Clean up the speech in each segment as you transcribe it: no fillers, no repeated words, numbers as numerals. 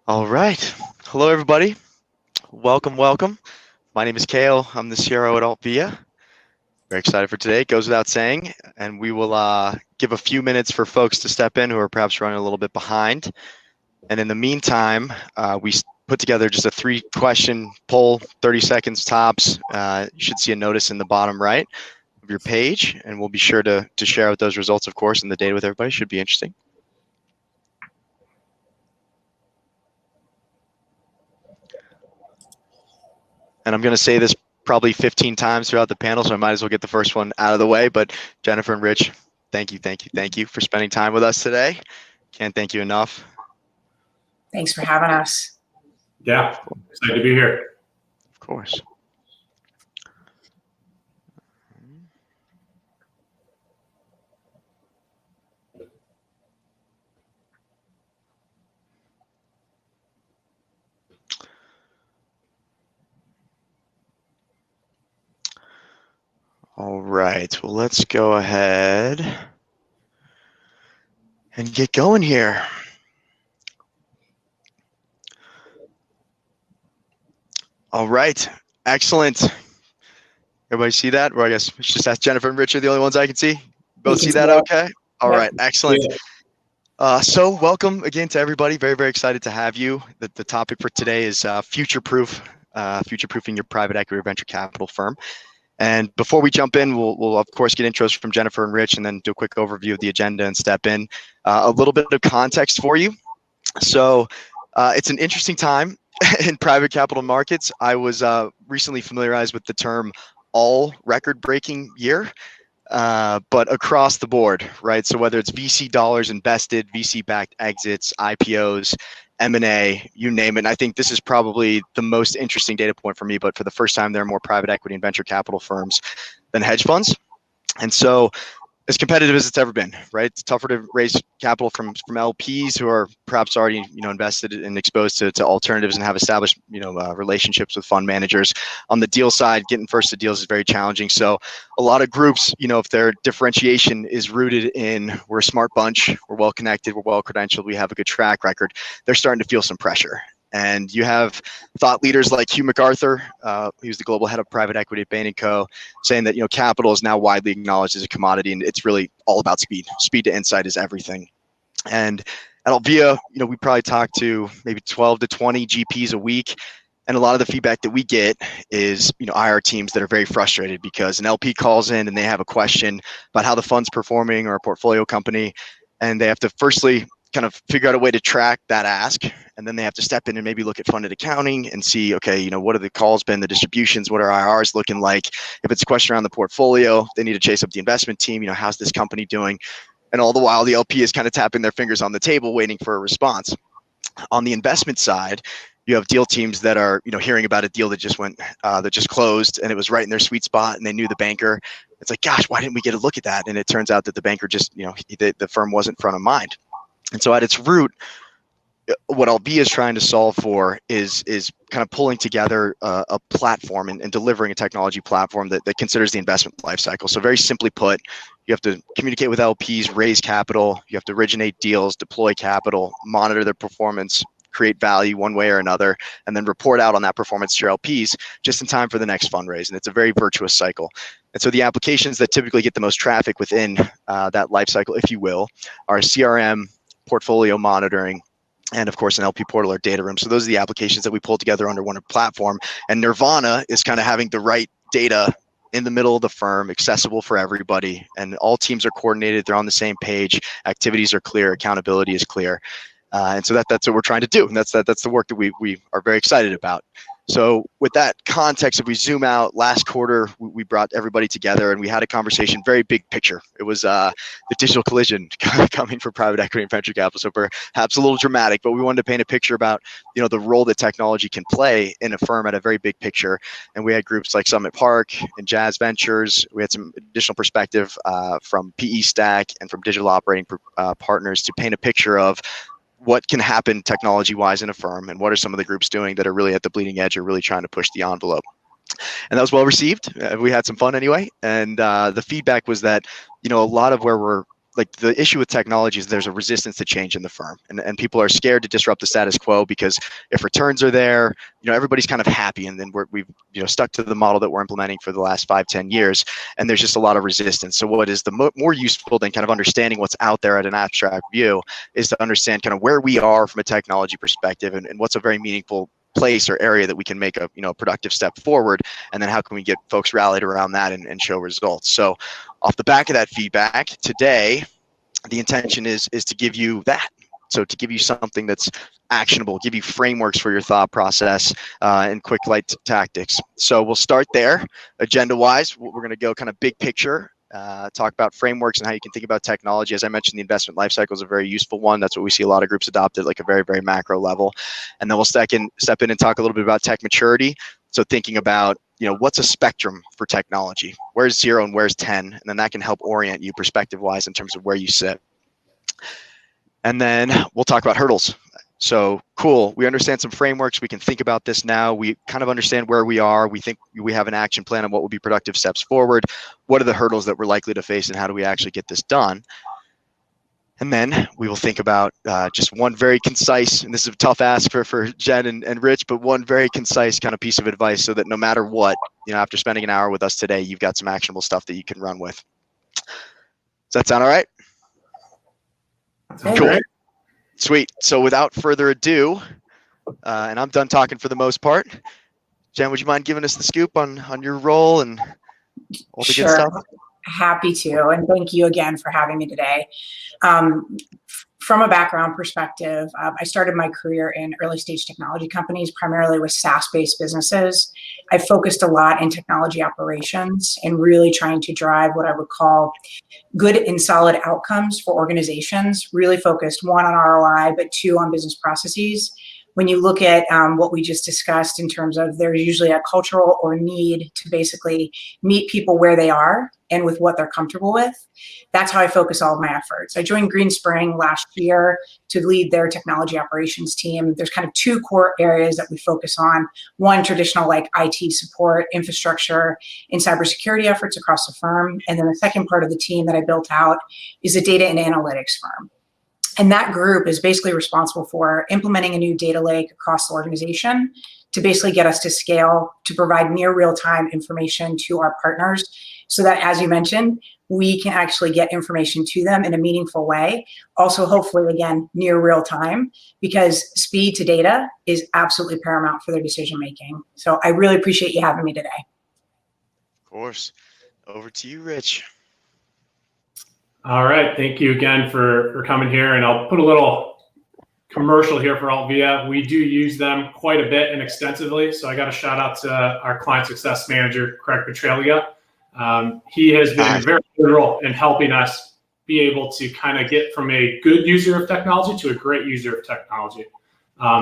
All right. Hello, everybody. Welcome, welcome. My name is Kale. I'm the CRO at Altvia. Very excited for today. It goes without saying, and we will give a few minutes for folks to step in who are perhaps running a little bit behind. And in the meantime, we put together just a 3-question poll, 30 seconds tops. You should see a notice in the bottom right of your page, and we'll be sure to share out those results, of course, and the data with everybody. Should be interesting. And I'm going to say this probably 15 times throughout the panel, so I might as well get the first one out of the way. But Jennifer and Rich, thank you for spending time with us today. Can't thank you enough. Thanks for having us. Yeah, excited to be here. Of course. All right, well, let's go ahead and get going here. All right, excellent. Everybody see that? Or I guess it's just ask Jennifer and Rich are the only ones I can see. Both see that okay? All right, excellent. So welcome again to everybody. Very, very excited to have you. The topic for today is future-proofing your private equity or venture capital firm. And before we jump in, we'll of course get intros from Jennifer and Rich and then do a quick overview of the agenda and step in. A little bit of context for you. So it's an interesting time in private capital markets. I was recently familiarized with the term all record-breaking year. But across the board, right? So whether it's VC dollars invested, VC-backed exits, IPOs, M&A, you name it. And I think this is probably the most interesting data point for me, but for the first time, there are more private equity and venture capital firms than hedge funds. And so as competitive as it's ever been, right? It's tougher to raise capital from LPs who are perhaps already, invested and exposed to alternatives and have established, relationships with fund managers. On the deal side, getting first to deals is very challenging. So a lot of groups, if their differentiation is rooted in we're a smart bunch, we're well connected, we're well credentialed, we have a good track record, they're starting to feel some pressure. And you have thought leaders like Hugh MacArthur, who's the global head of private equity at Bain & Co., saying that capital is now widely acknowledged as a commodity, and it's really all about speed. Speed to insight is everything. And at Altvia, we probably talk to maybe 12 to 20 GPs a week, and a lot of the feedback that we get is IR teams that are very frustrated because an LP calls in and they have a question about how the fund's performing or a portfolio company, and they have to firstly kind of figure out a way to track that ask, and then they have to step in and maybe look at funded accounting and see, okay, what have the calls been, the distributions, what are IRs looking like? If it's a question around the portfolio, they need to chase up the investment team, how's this company doing? And all the while, the LP is kind of tapping their fingers on the table waiting for a response. On the investment side, you have deal teams that are, hearing about a deal that just closed, and it was right in their sweet spot, and they knew the banker. It's like, gosh, why didn't we get a look at that? And it turns out that the banker just, the firm wasn't front of mind. And so at its root, what Altvia is trying to solve for is kind of pulling together a platform and delivering a technology platform that considers the investment lifecycle. So very simply put, you have to communicate with LPs, raise capital, you have to originate deals, deploy capital, monitor their performance, create value one way or another, and then report out on that performance to your LPs just in time for the next fundraise. And it's a very virtuous cycle. And so the applications that typically get the most traffic within that lifecycle, if you will, are CRM, portfolio monitoring, and of course an LP portal or data room. So those are the applications that we pull together under one platform. And Nirvana is kind of having the right data in the middle of the firm, accessible for everybody, and all teams are coordinated, they're on the same page, activities are clear, accountability is clear. And so that's what we're trying to do. And that's the work that we are very excited about. So with that context, if we zoom out, last quarter, we brought everybody together and we had a conversation, very big picture. It was the digital collision coming for private equity and venture capital. So perhaps a little dramatic, but we wanted to paint a picture about, the role that technology can play in a firm at a very big picture. And we had groups like Summit Park and Jazz Ventures. We had some additional perspective from PE Stack and from digital operating partners to paint a picture of what can happen technology-wise in a firm, and what are some of the groups doing that are really at the bleeding edge or really trying to push the envelope. And that was well received. We had some fun anyway, and the feedback was that a lot of where we're like the issue with technology is there's a resistance to change in the firm, and people are scared to disrupt the status quo because if returns are there, everybody's kind of happy, and then we've stuck to the model that we're implementing for the last 5-10 years, and there's just a lot of resistance. So what is the more useful than kind of understanding what's out there at an abstract view is to understand kind of where we are from a technology perspective, and what's a very meaningful place or area that we can make a productive step forward, and then how can we get folks rallied around that and show results. So off the back of that feedback today, the intention is to give you that. So to give you something that's actionable, give you frameworks for your thought process and quick light tactics. So we'll start there. Agenda wise, we're going to go kind of big picture, talk about frameworks and how you can think about technology. As I mentioned, the investment lifecycle is a very useful one. That's what we see a lot of groups adopt at like a very, very macro level. And then we'll step in and talk a little bit about tech maturity. So thinking about, what's a spectrum for technology? Where's 0 and where's 10? And then that can help orient you perspective-wise in terms of where you sit. And then we'll talk about hurdles. So cool, we understand some frameworks. We can think about this now. We kind of understand where we are. We think we have an action plan on what will be productive steps forward. What are the hurdles that we're likely to face and how do we actually get this done? And then we will think about just one very concise, and this is a tough ask for Jen and Rich, but one very concise kind of piece of advice so that no matter what, after spending an hour with us today, you've got some actionable stuff that you can run with. Does that sound all right? Cool. Sweet. So without further ado, and I'm done talking for the most part, Jen, would you mind giving us the scoop on your role and all the good stuff? Happy to, and thank you again for having me today. From a background perspective, I started my career in early stage technology companies, primarily with SaaS-based businesses. I focused a lot in technology operations and really trying to drive what I would call good and solid outcomes for organizations, really focused 1 on ROI, but 2 on business processes. When you look at what we just discussed in terms of there's usually a cultural or need to basically meet people where they are and with what they're comfortable with, that's how I focus all of my efforts. I joined Greenspring last year to lead their technology operations team. There's kind of 2 core areas that we focus on. One, traditional like IT support, infrastructure, and cybersecurity efforts across the firm. And then the second part of the team that I built out is a data and analytics firm. And that group is basically responsible for implementing a new data lake across the organization to basically get us to scale, to provide near real-time information to our partners so that, as you mentioned, we can actually get information to them in a meaningful way. Also, hopefully, again, near real time, because speed to data is absolutely paramount for their decision-making. So I really appreciate you having me today. Of course. Over to you, Rich. All right. Thank you again for coming here. And I'll put a little commercial here for Altvia. We do use them quite a bit and extensively. So I got a shout out to our client success manager, Craig Petralia. He has been very integral in helping us be able to kind of get from a good user of technology to a great user of technology.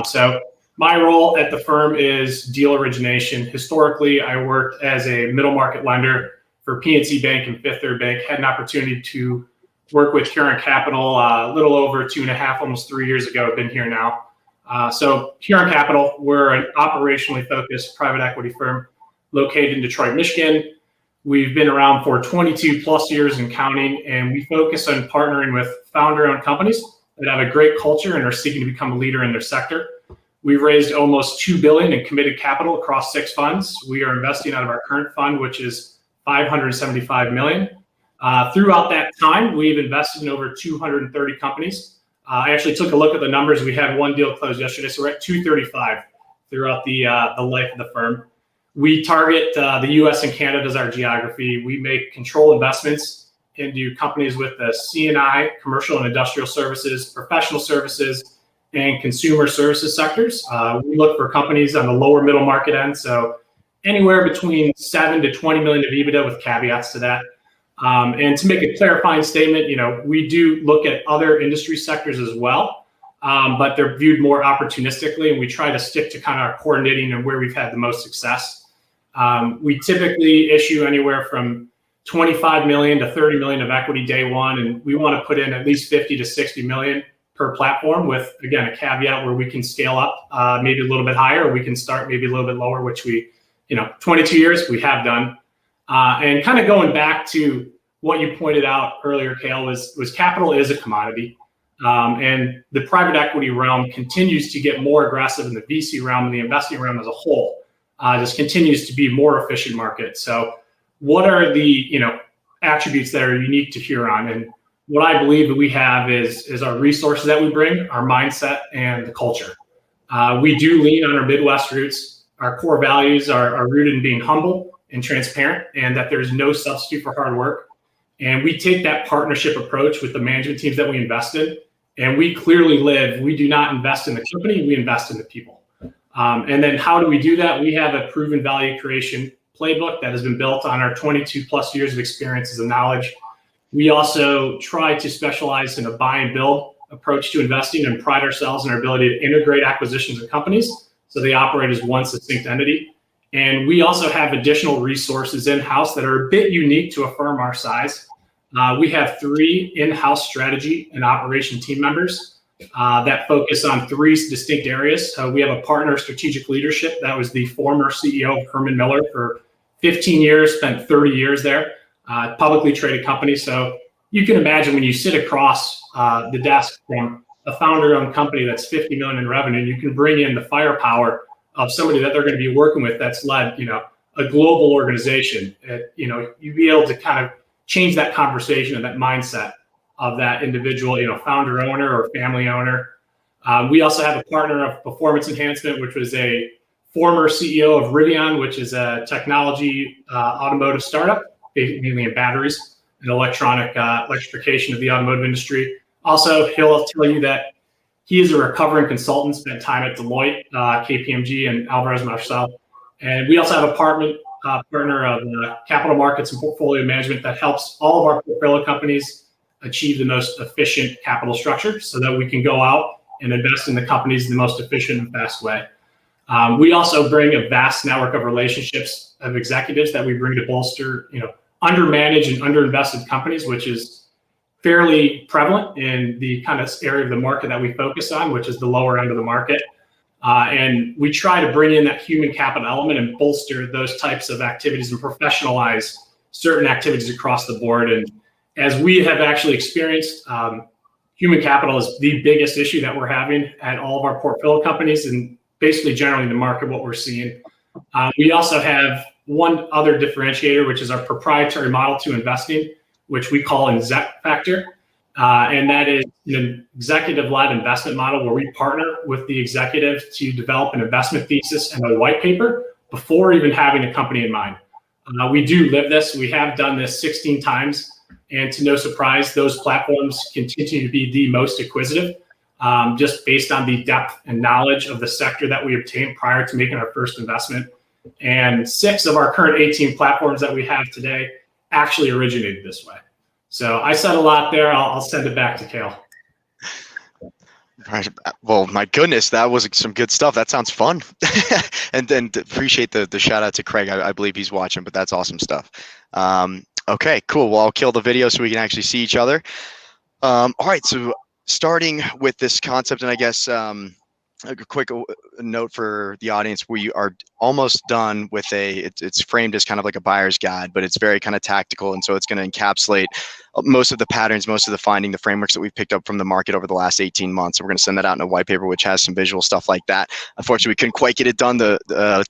So my role at the firm is deal origination. Historically, I worked as a middle market lender for PNC Bank and Fifth Third Bank. Had an opportunity to work with Huron Capital a little over 2.5, almost 3 years ago. I've been here now. So Huron Capital, we're an operationally focused private equity firm located in Detroit, Michigan. We've been around for 22 plus years and counting, and we focus on partnering with founder-owned companies that have a great culture and are seeking to become a leader in their sector. We've raised almost $2 billion in committed capital across 6 funds. We are investing out of our current fund, which is $575 million. Throughout that time, we've invested in over 230 companies. I actually took a look at the numbers. We had 1 deal closed yesterday, so we're at 235 throughout the life of the firm. We target the U.S. and Canada as our geography. We make control investments into companies with the C&I, commercial and industrial services, professional services, and consumer services sectors. We look for companies on the lower middle market end, so anywhere between 7 to 20 million of EBITDA with caveats to that. And to make a clarifying statement, we do look at other industry sectors as well, but they're viewed more opportunistically, and we try to stick to kind of our core knitting and where we've had the most success. We typically issue anywhere from 25 million to 30 million of equity day one, and we want to put in at least 50 to 60 million per platform with, again, a caveat where we can scale up maybe a little bit higher, or we can start maybe a little bit lower, which we, 22 years we have done. And kind of going back to what you pointed out earlier, Cale, was capital is a commodity. And the private equity realm continues to get more aggressive, in the VC realm and the investing realm as a whole just continues to be more efficient market. So what are the attributes that are unique to Huron? And what I believe that we have is our resources that we bring, our mindset, and the culture. We do lean on our Midwest roots. Our core values are rooted in being humble and transparent, and that there's no substitute for hard work. And we take that partnership approach with the management teams that we invest in, and we clearly live, we do not invest in the company, we invest in the people. And then how do we do that? We have a proven value creation playbook that has been built on our 22 plus years of experiences and knowledge. We also try to specialize in a buy and build approach to investing and pride ourselves in our ability to integrate acquisitions of companies so they operate as one succinct entity. And we also have additional resources in-house that are a bit unique to a firm our size. We have 3 in-house strategy and operation team members that focus on 3 distinct areas. We have a partner of strategic leadership that was the former CEO of Herman Miller for 15 years, spent 30 years there, publicly traded company. So you can imagine when you sit across the desk from a founder-owned company that's 50 million in revenue, you can bring in the firepower of somebody that they're going to be working with that's led, a global organization. You'd be able to kind of change that conversation and that mindset of that individual, founder owner or family owner. We also have a partner of performance enhancement, which was a former CEO of Rivian, which is a technology automotive startup, mainly in batteries and electrification of the automotive industry. Also, he'll tell you that he is a recovering consultant, spent time at Deloitte, KPMG, and Alvarez Marsal. And we also have a partner of capital markets and portfolio management that helps all of our portfolio companies achieve the most efficient capital structure so that we can go out and invest in the companies in the most efficient and fast way. We also bring a vast network of relationships of executives that we bring to bolster, undermanaged and underinvested companies, which is fairly prevalent in the kind of area of the market that we focus on, which is the lower end of the market. And we try to bring in that human capital element and bolster those types of activities and professionalize certain activities across the board. And as we have actually experienced, human capital is the biggest issue that we're having at all of our portfolio companies and basically generally in the market, what we're seeing. We also have one other differentiator, which is our proprietary model to investing, which we call Exec Factor. And that is an executive-led investment model where we partner with the executive to develop an investment thesis and a white paper before even having a company in mind. We do live this. We have done this 16 times. And to no surprise, those platforms continue to be the most acquisitive, just based on the depth and knowledge of the sector that we obtained prior to making our first investment. And 6 of our current 18 platforms that we have today actually originated this way. So I said a lot there. I'll send it back to Cale. Right. Well, my goodness, that was some good stuff. That sounds fun. And then appreciate the shout out to Craig. I believe he's watching, but that's awesome stuff. Okay, cool. Well, I'll kill the video so we can actually see each other. All right, so starting with this concept, and I guess a quick note for the audience, we are almost done with it's framed as kind of like a buyer's guide, but it's very kind of tactical. And so it's going to encapsulate most of the patterns, most of the finding, the frameworks that we've picked up from the market over the last 18 months. So we're going to send that out in a white paper, which has some visual stuff like that. Unfortunately, we couldn't quite get it done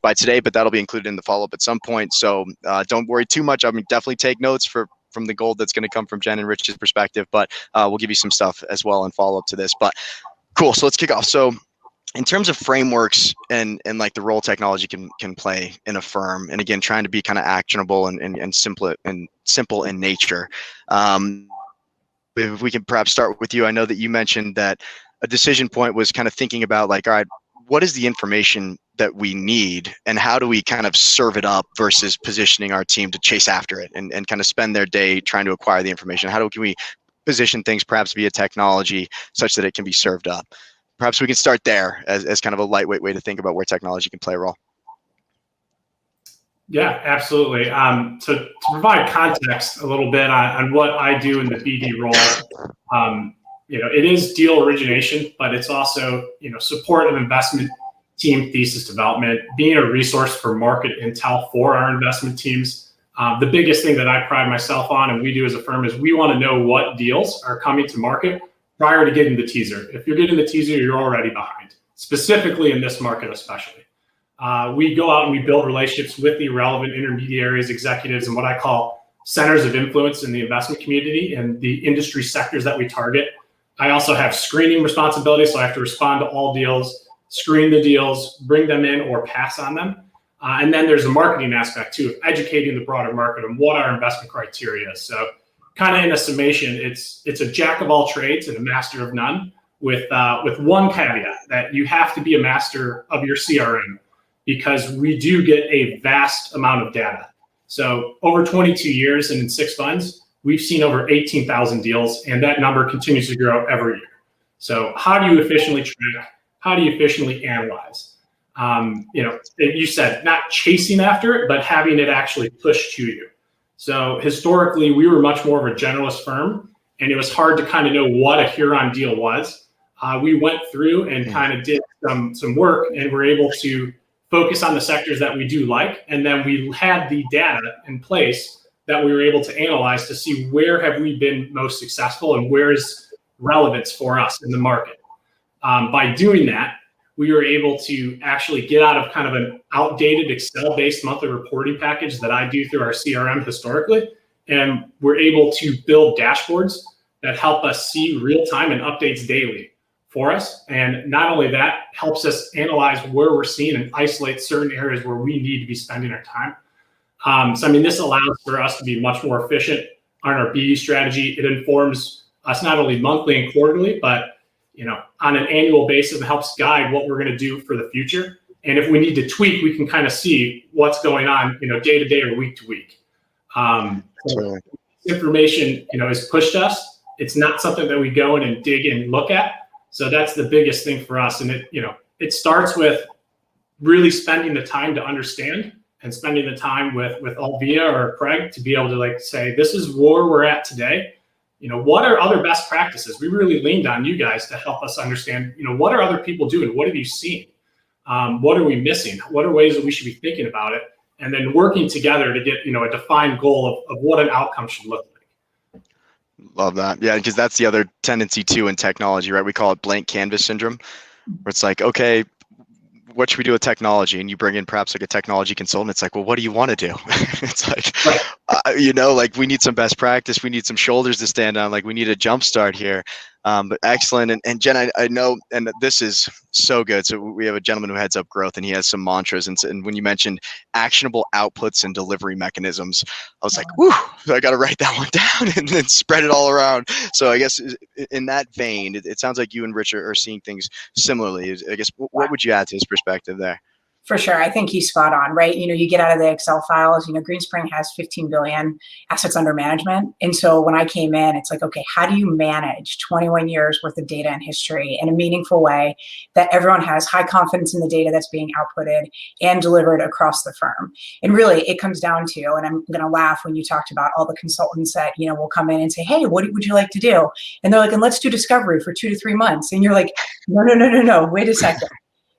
by today, but that'll be included in the follow-up at some point. So don't worry too much. I mean, definitely take notes from the gold that's going to come from Jen and Rich's perspective, but we'll give you some stuff as well in follow-up to this. But cool, so let's kick off. So in terms of frameworks and like the role technology can play in a firm, and again, trying to be kind of actionable and simple in nature. If we can perhaps start with you, I know that you mentioned that a decision point was kind of thinking about like, all right, what is the information that we need and how do we kind of serve it up versus positioning our team to chase after it and kind of spend their day trying to acquire the information? Can we position things perhaps via technology such that it can be served up? Perhaps we can start there as kind of a lightweight way to think about where technology can play a role. Yeah, absolutely. So to provide context a little bit on what I do in the BD role, it is deal origination, but it's also, support of investment team thesis development, being a resource for market intel for our investment teams, The biggest thing that I pride myself on, and we do as a firm, is we want to know what deals are coming to market prior to getting the teaser. If you're getting the teaser, you're already behind, specifically in this market especially. We go out and we build relationships with the relevant intermediaries, executives, and what I call centers of influence in the investment community and the industry sectors that we target. I also have screening responsibilities, so I have to respond to all deals, screen the deals, bring them in or pass on them. And then there's a marketing aspect too, of educating the broader market on what our investment criteria is. So kind of in a summation, it's a jack of all trades and a master of none, with one caveat, that you have to be a master of your CRM, because we do get a vast amount of data. So over 22 years and in 6 funds, we've seen over 18,000 deals, and that number continues to grow every year. So how do you efficiently track? How do you efficiently analyze? You said not chasing after it, but having it actually pushed to you. So historically, we were much more of a generalist firm, and it was hard to kind of know what a Huron deal was. We went through and kind of did some work, and were able to focus on the sectors that we do like, and then we had the data in place that we were able to analyze to see where have we been most successful and where is relevance for us in the market. By doing that, we were able to actually get out of kind of an outdated Excel-based monthly reporting package that I do through our CRM historically, and we're able to build dashboards that help us see real-time and updates daily for us. And not only that, helps us analyze where we're seeing and isolate certain areas where we need to be spending our time. This allows for us to be much more efficient on our BD strategy. It informs us not only monthly and quarterly, but on an annual basis, and helps guide what we're going to do for the future. And if we need to tweak, we can kind of see what's going on, day to day or week to week. So information, has pushed us. It's not something that we go in and dig and look at. So that's the biggest thing for us. And it starts with really spending the time to understand, and spending the time with Alvia or Craig to be able to say, this is where we're at today. What are other best practices? We really leaned on you guys to help us understand, what are other people doing? What have you seen? What are we missing? What are ways that we should be thinking about it? And then working together to get, a defined goal of what an outcome should look like. Love that. Yeah, because that's the other tendency too in technology, right? We call it blank canvas syndrome, where it's like, okay, what should we do with technology? And you bring in perhaps a technology consultant. It's like, well, what do you want to do? It's like, we need some best practice. We need some shoulders to stand on. We need a jump start here. But excellent. And Jen, I know, and this is so good. So we have a gentleman who heads up growth, and he has some mantras. And when you mentioned actionable outputs and delivery mechanisms, I was like, whew, I got to write that one down and then spread it all around. So I guess in that vein, it sounds like you and Richard are seeing things similarly. I guess, what would you add to his perspective there? For sure. I think he's spot on, right? You get out of the Excel files, Greenspring has 15 billion assets under management. And so when I came in, it's like, okay, how do you manage 21 years worth of data and history in a meaningful way that everyone has high confidence in the data that's being outputted and delivered across the firm? And really it comes down to, and I'm going to laugh when you talked about all the consultants that, will come in and say, hey, what would you like to do? And they're like, and let's do discovery for 2 to 3 months. And you're like, no, wait a second.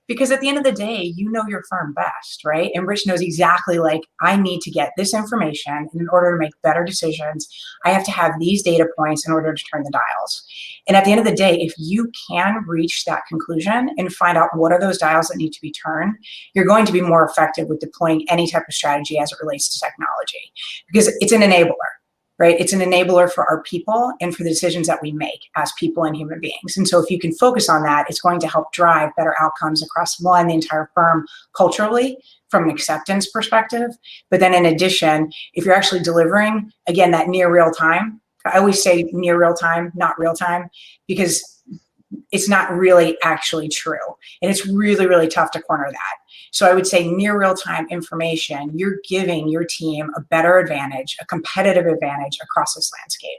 Because at the end of the day, your firm best, right? And Rich knows exactly I need to get this information, and in order to make better decisions, I have to have these data points in order to turn the dials. And at the end of the day, if you can reach that conclusion and find out what are those dials that need to be turned, you're going to be more effective with deploying any type of strategy as it relates to technology, because it's an enabler. Right? It's an enabler for our people and for the decisions that we make as people and human beings. And so if you can focus on that, it's going to help drive better outcomes across the entire firm culturally from an acceptance perspective. But then in addition, if you're actually delivering, again, that near real time, I always say near real time, not real time, because it's not really actually true. And it's really, really tough to corner that. So I would say near real-time information, you're giving your team a better advantage, a competitive advantage across this landscape.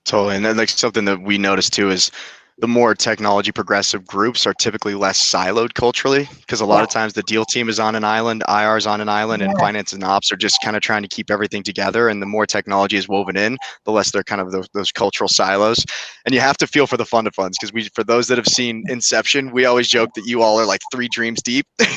Totally. And then something that we noticed too is the more technology progressive groups are typically less siloed culturally, because a lot of times the deal team is on an island, IR is on an island, and finance and ops are just kind of trying to keep everything together. And the more technology is woven in, the less they're kind of those cultural silos. And you have to feel for the fund of funds, because for those that have seen Inception, we always joke that you all are like 3 dreams deep. And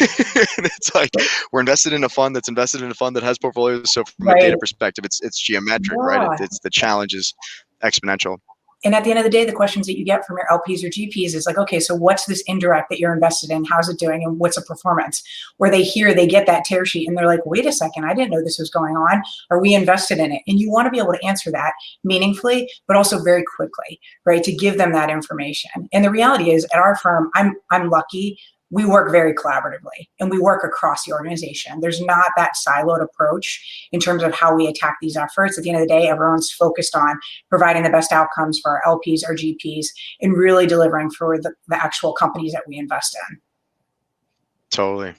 it's like we're invested in a fund that's invested in a fund that has portfolios. So from a data perspective, it's geometric, right? It's the challenge is exponential. And at the end of the day, the questions that you get from your LPs or GPs is like, okay, so what's this indirect that you're invested in? How's it doing? And what's a performance? Where they get that tear sheet and they're like, wait a second, I didn't know this was going on. Are we invested in it? And you want to be able to answer that meaningfully, but also very quickly, right? To give them that information. And the reality is at our firm, I'm lucky. We work very collaboratively and we work across the organization. There's not that siloed approach in terms of how we attack these efforts. At the end of the day, everyone's focused on providing the best outcomes for our LPs, our GPs, and really delivering for the actual companies that we invest in. Totally.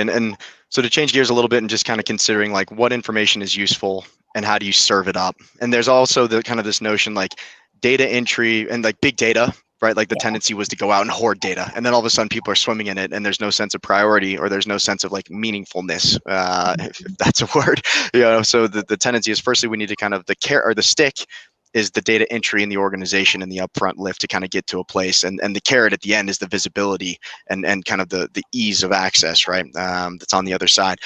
And so to change gears a little bit and just kind of considering like what information is useful and how do you serve it up? And there's also the kind of this notion like data entry and like big data, right? Like the tendency was to go out and hoard data, and then all of a sudden people are swimming in it and there's no sense of priority, or there's no sense of like meaningfulness, if that's a word. So the tendency is, firstly, we need to kind of the stick is the data entry in the organization and the upfront lift to kind of get to a place. And the carrot at the end is the visibility and kind of the ease of access, right? That's on the other side.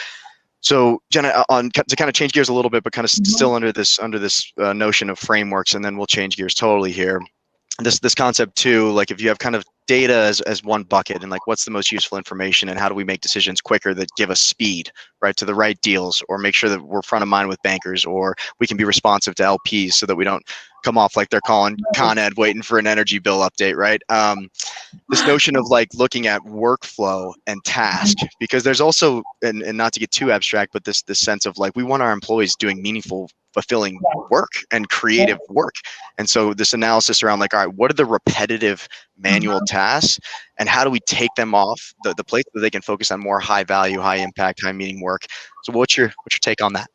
So Jenna, to kind of change gears a little bit, but kind of still under this notion of frameworks, and then we'll change gears totally here. This concept too, like if you have kind of data as one bucket, and like what's the most useful information, and how do we make decisions quicker that give us speed, right, to the right deals, or make sure that we're front of mind with bankers, or we can be responsive to LPs so that we don't come off like they're calling Con Ed waiting for an energy bill update, right? This notion of like looking at workflow and task, because there's also, and not to get too abstract, but this sense of like we want our employees doing meaningful, fulfilling work and creative work. And so this analysis around like, all right, what are the repetitive manual tasks, and how do we take them off the plate so they can focus on more high value, high impact, high meaning work? So what's your take on that?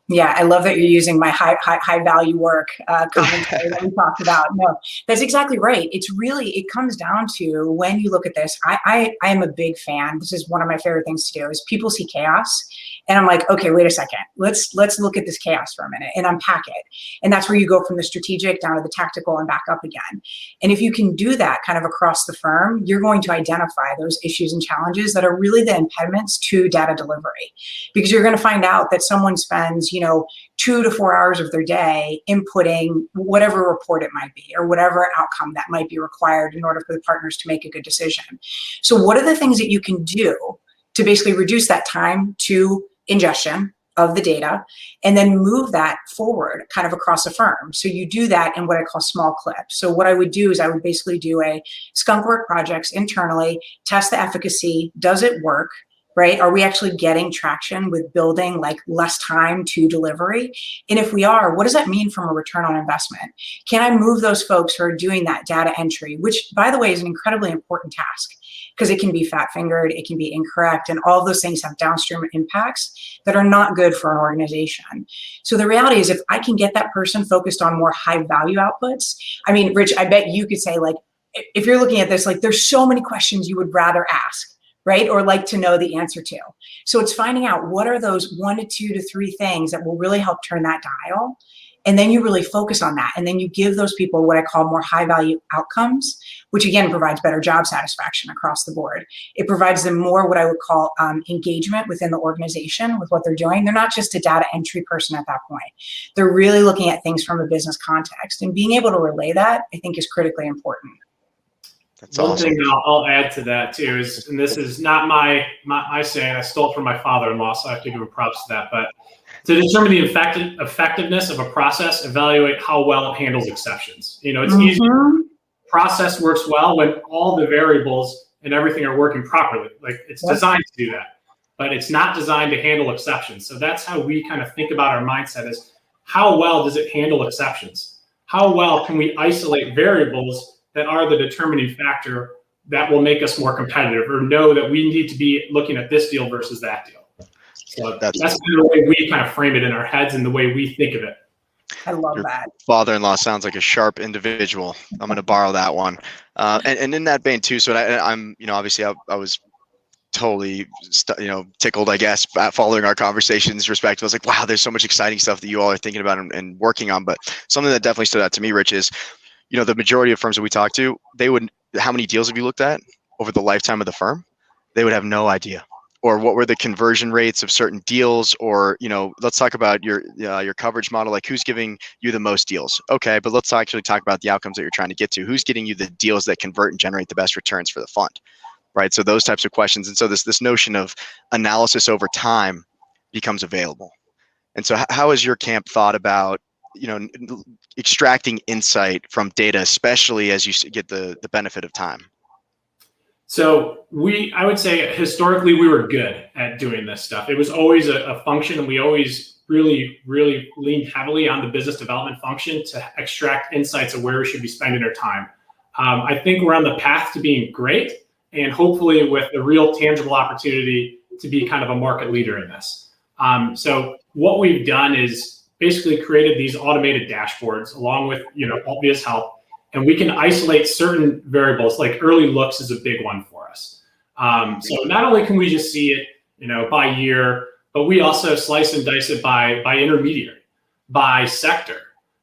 Yeah, I love that you're using my high value work commentary that we talked about. No, that's exactly right. It comes down to, when you look at this, I am a big fan. This is one of my favorite things to do, is people see chaos. And I'm like, okay, wait a second. Let's look at this chaos for a minute and unpack it. And that's where you go from the strategic down to the tactical and back up again. And if you can do that kind of across the firm, you're going to identify those issues and challenges that are really the impediments to data delivery. Because you're going to find out that someone spends 2 to 4 hours of their day inputting whatever report it might be, or whatever outcome that might be required in order for the partners to make a good decision. So what are the things that you can do to basically reduce that time to ingestion of the data, and then move that forward kind of across a firm? So you do that in what I call small clips. So what I would do is I would basically do a skunk work projects internally, test the efficacy. Does it work? Right? Are we actually getting traction with building like less time to delivery? And if we are, what does that mean from a return on investment? Can I move those folks who are doing that data entry, which by the way is an incredibly important task, because it can be fat fingered, it can be incorrect, and all of those things have downstream impacts that are not good for an organization. So the reality is, if I can get that person focused on more high value outputs, I mean, Rich, I bet you could say, like, if you're looking at this, like there's so many questions you would rather ask, right? Or like to know the answer to. So it's finding out what are those 1 to 2 to 3 things that will really help turn that dial. And then you really focus on that. And then you give those people what I call more high value outcomes, which again provides better job satisfaction across the board. It provides them more what I would call engagement within the organization with what they're doing. They're not just a data entry person at that point. They're really looking at things from a business context. And being able to relay that, I think, is critically important. That's One awesome. thing I'll add to that too is, and this is not my saying, I stole it from my father-in-law, so I have to give him props to that, but to determine the effectiveness of a process, evaluate how well it handles exceptions. It's easy. Process works well when all the variables and everything are working properly. Like it's designed to do that, but it's not designed to handle exceptions. So that's how we kind of think about our mindset, is how well does it handle exceptions? How well can we isolate variables that are the determining factor that will make us more competitive, or know that we need to be looking at this deal versus that deal? So that's the way we kind of frame it in our heads and the way we think of it. I love Your that. father-in-law sounds like a sharp individual. I'm going to borrow that one. And in that vein too, so I'm, obviously I was totally, tickled, I guess, following our conversations respectful. I was like, wow, there's so much exciting stuff that you all are thinking about and working on. But something that definitely stood out to me, Rich, is, the majority of firms that we talk to, how many deals have you looked at over the lifetime of the firm? They would have no idea. Or what were the conversion rates of certain deals? Or, let's talk about your coverage model, like who's giving you the most deals. Okay, but let's actually talk about the outcomes that you're trying to get to. Who's getting you the deals that convert and generate the best returns for the fund? Right. So those types of questions. And so this notion of analysis over time becomes available. And so how has your camp thought about, extracting insight from data, especially as you get the benefit of time? So I would say historically we were good at doing this stuff. It was always a function, and we always really, really leaned heavily on the business development function to extract insights of where we should be spending our time. I think we're on the path to being great, and hopefully with a real tangible opportunity to be kind of a market leader in this. So what we've done is basically created these automated dashboards along with obvious help, and we can isolate certain variables. Like early looks is a big one for us. So not only can we just see it by year, but we also slice and dice it by intermediary, by sector,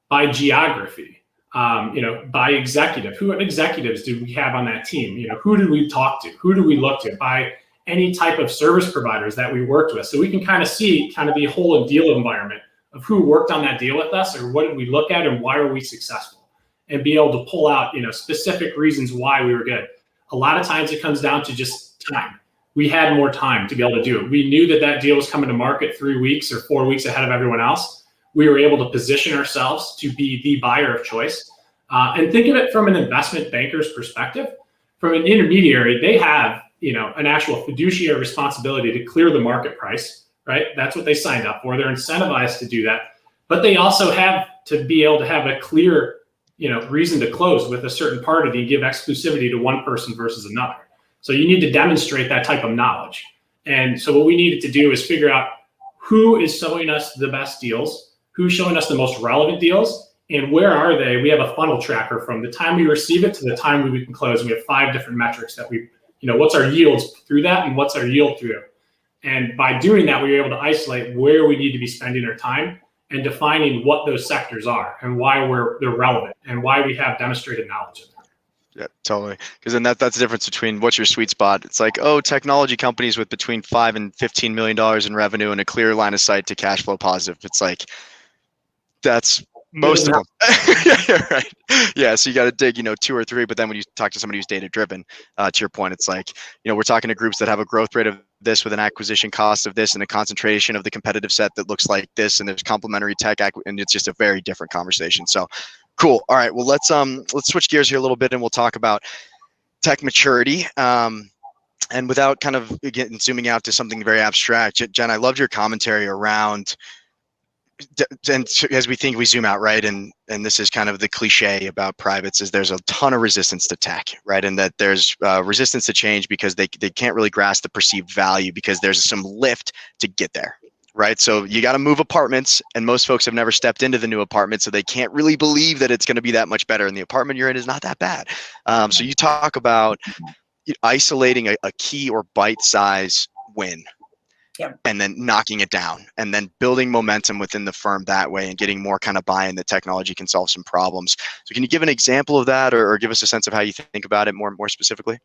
by geography. By executive. What executives do we have on that team? Who do we talk to? Who do we look to? By any type of service providers that we worked with. So we can kind of see the whole deal environment of who worked on that deal with us, or what did we look at and why are we successful, and be able to pull out, specific reasons why we were good. A lot of times it comes down to just time. We had more time to be able to do it. We knew that deal was coming to market 3 weeks or 4 weeks ahead of everyone else. We were able to position ourselves to be the buyer of choice. And think of it from an investment banker's perspective. From an intermediary, they have an actual fiduciary responsibility to clear the market price, right? That's what they signed up for. They're incentivized to do that. But they also have to be able to have a clear reason to close with a certain party to give exclusivity to one person versus another. So you need to demonstrate that type of knowledge. And so what we needed to do is figure out who is showing us the best deals, who's showing us the most relevant deals, and where are they? We have a funnel tracker from the time we receive it to the time we can close. We have 5 different metrics that what's our yields through that and what's our yield through. And by doing that, we were able to isolate where we need to be spending our time and defining what those sectors are and why they're relevant and why we have demonstrated knowledge of them. Yeah, totally. Because then that's the difference between what's your sweet spot. It's like, technology companies with between $5 and $15 million in revenue and a clear line of sight to cash flow positive. It's like, that's most of them. Yeah, right. Yeah. So you got to dig, 2 or 3. But then when you talk to somebody who's data driven, to your point, it's like, we're talking to groups that have a growth rate of this with an acquisition cost of this and a concentration of the competitive set that looks like this, and there's complementary tech, and it's just a very different conversation. So cool. All right. Well, let's switch gears here a little bit, and we'll talk about tech maturity. And without kind of again zooming out to something very abstract, Jen, I loved your commentary around. And as we zoom out, right, and this is kind of the cliche about privates, is there's a ton of resistance to tech, right, and that there's resistance to change because they can't really grasp the perceived value because there's some lift to get there, right? So you got to move apartments, and most folks have never stepped into the new apartment, so they can't really believe that it's going to be that much better, and the apartment you're in is not that bad. So you talk about isolating a key or bite-size win. Yep. And then knocking it down and then building momentum within the firm that way and getting more kind of buy-in that technology can solve some problems. So can you give an example of that or give us a sense of how you think about it more specifically?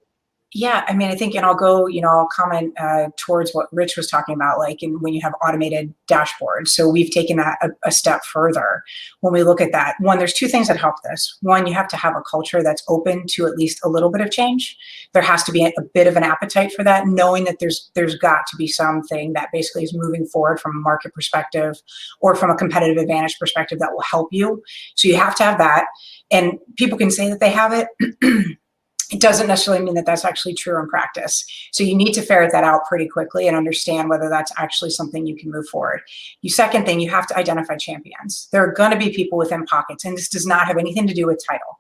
Yeah, I mean, I think, and I'll go, I'll comment towards what Rich was talking about, like when you have automated dashboards. So we've taken that a step further. When we look at that, one, there's 2 things that help this. One, you have to have a culture that's open to at least a little bit of change. There has to be a bit of an appetite for that, knowing that there's got to be something that basically is moving forward from a market perspective or from a competitive advantage perspective that will help you. So you have to have that. And people can say that they have it. It doesn't necessarily mean that that's actually true in practice. So you need to ferret that out pretty quickly and understand whether that's actually something you can move forward. The second thing, you have to identify champions. There are going to be people within pockets, and this does not have anything to do with title.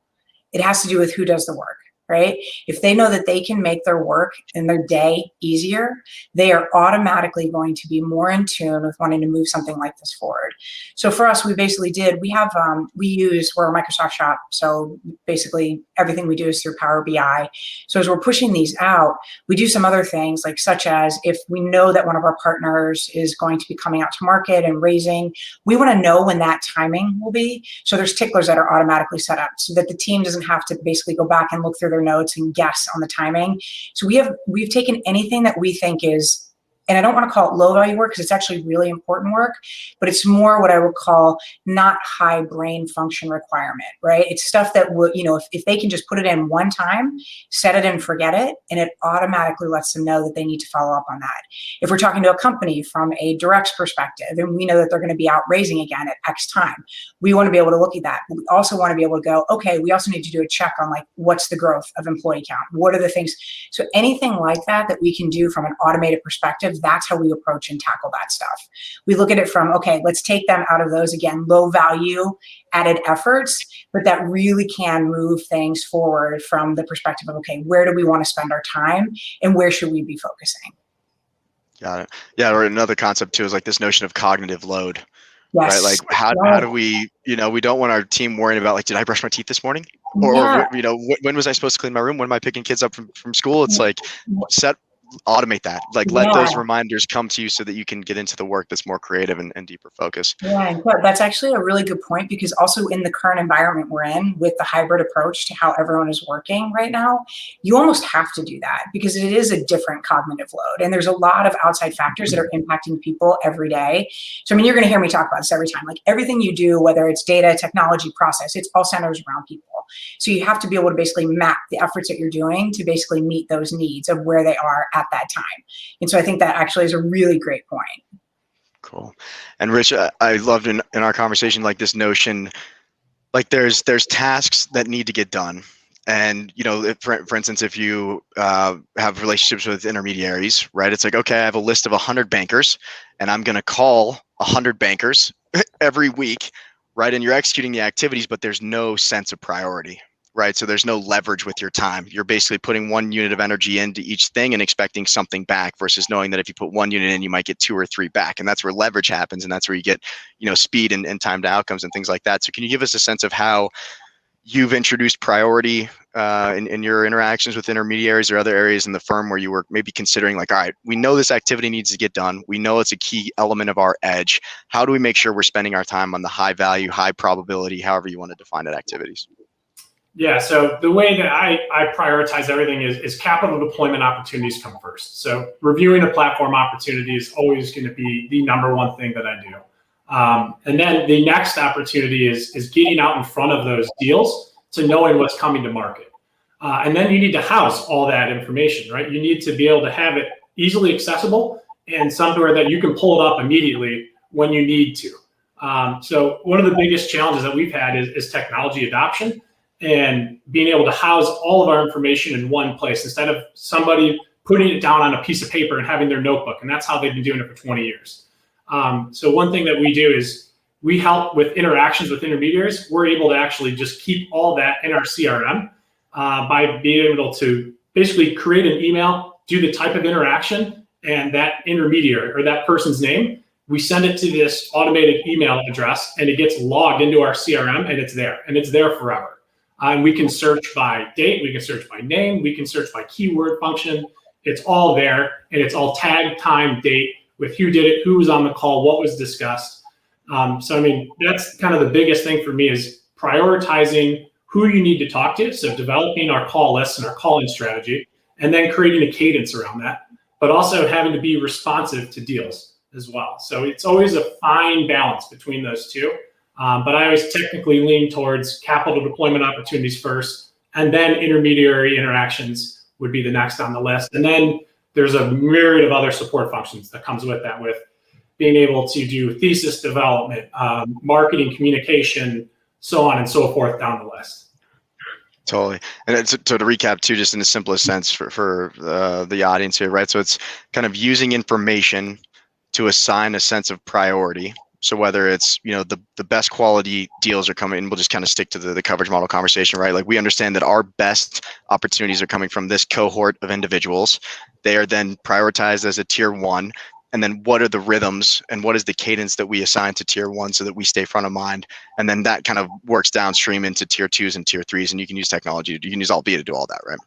It has to do with who does the work. right? If they know that they can make their work and their day easier, they are automatically going to be more in tune with wanting to move something like this forward. So for us, we basically we're a Microsoft shop. So basically everything we do is through Power BI. So as we're pushing these out, we do some other things, like such as if we know that one of our partners is going to be coming out to market and raising, we want to know when that timing will be. So there's ticklers that are automatically set up so that the team doesn't have to basically go back and look through their notes and guess on the timing. So we've taken anything that we think is, and I don't want to call it low value work because it's actually really important work, but it's more what I would call not high brain function requirement, right? It's stuff that will, if they can just put it in one time, set it and forget it, and it automatically lets them know that they need to follow up on that. If we're talking to a company from a direct perspective, and we know that they're going to be out raising again at X time, we want to be able to look at that. But we also want to be able to go, okay, we also need to do a check on what's the growth of employee count? What are the things? So anything like that we can do from an automated perspective, that's how we approach and tackle that stuff. We look at it from, okay, let's take them out of those, again, low value added efforts, but that really can move things forward from the perspective of, okay, where do we want to spend our time and where should we be focusing? Got it. Yeah, or another concept too is like this notion of cognitive load. Yes. Right? Like how do we, we don't want our team worrying about did I brush my teeth this morning? Or when was I supposed to clean my room? When am I picking kids up from school? It's like automate that. Let those reminders come to you so that you can get into the work that's more creative and deeper focus. Yeah, that's actually a really good point, because also in the current environment we're in with the hybrid approach to how everyone is working right now, you almost have to do that because it is a different cognitive load. And there's a lot of outside factors that are impacting people every day. So, you're going to hear me talk about this every time. Like everything you do, whether it's data, technology, process, it's all centers around people. So you have to be able to basically map the efforts that you're doing to basically meet those needs of where they are at that time. And so I think that actually is a really great point. Cool. And Rich, I loved in our conversation, this notion, there's tasks that need to get done. And, for instance, if you have relationships with intermediaries, right, it's like, okay, I have a list of 100 bankers and I'm going to call 100 bankers every week, right? And you're executing the activities, but there's no sense of priority, right? So there's no leverage with your time. You're basically putting one unit of energy into each thing and expecting something back versus knowing that if you put one unit in, you might get 2 or 3 back. And that's where leverage happens. And that's where you get, speed and time to outcomes and things like that. So can you give us a sense of how you've introduced priority in your interactions with intermediaries or other areas in the firm where you were maybe considering all right, we know this activity needs to get done. We know it's a key element of our edge. How do we make sure we're spending our time on the high value, high probability, however you want to define it, activities? Yeah, so the way that I prioritize everything is capital deployment opportunities come first. So reviewing a platform opportunity is always going to be the number one thing that I do. And then the next opportunity is getting out in front of those deals to knowing what's coming to market. And then you need to house all that information, right? You need to be able to have it easily accessible and somewhere that you can pull it up immediately when you need to. So one of the biggest challenges that we've had is technology adoption and being able to house all of our information in one place instead of somebody putting it down on a piece of paper and having their notebook. And that's how they've been doing it for 20 years. So one thing that we do is we help with interactions with intermediaries. We're able to actually just keep all that in our CRM by being able to basically create an email, do the type of interaction, and that intermediary or that person's name, we send it to this automated email address and it gets logged into our CRM and it's there forever. And we can search by date, we can search by name, we can search by keyword function. It's all there and it's all tag, time, date, with who did it, who was on the call, what was discussed. So, that's kind of the biggest thing for me is prioritizing who you need to talk to. So developing our call lists and our calling strategy, and then creating a cadence around that, but also having to be responsive to deals as well. So it's always a fine balance between those two. But I always technically lean towards capital deployment opportunities first, and then intermediary interactions would be the next on the list. And then there's a myriad of other support functions that comes with that, with being able to do thesis development, marketing, communication, so on and so forth down the list. Totally. And so to recap too, just in the simplest sense for the audience here, right? So it's kind of using information to assign a sense of priority. So whether it's, the best quality deals are coming, and we'll just kind of stick to the coverage model conversation, right? Like we understand that our best opportunities are coming from this cohort of individuals. They are then prioritized as a tier one. And then what are the rhythms and what is the cadence that we assign to tier one so that we stay front of mind? And then that kind of works downstream into tier twos and tier threes. And you can use technology. You can use Alvia to do all that, right?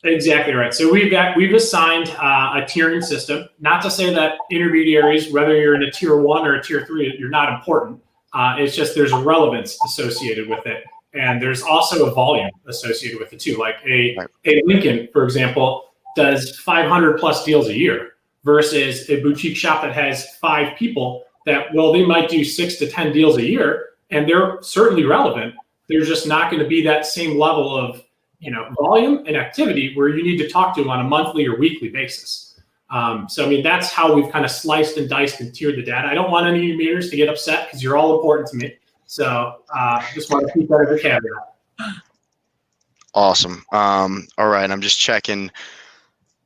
Exactly right. So we've assigned a tiering system. Not to say that intermediaries, whether you're in a tier one or a tier three, you're not important. It's just there's a relevance associated with it, and there's also a volume associated with it too. Like a Lincoln, for example, does 500 plus deals a year versus a boutique shop that has 5 people that, they might do 6 to 10 deals a year, and they're certainly relevant. There's just not going to be that same level of volume and activity where you need to talk to them on a monthly or weekly basis. So, that's how we've kind of sliced and diced and tiered the data. I don't want any intermediaries to get upset because you're all important to me. So just want to keep that as a caveat. Awesome. All right. I'm just checking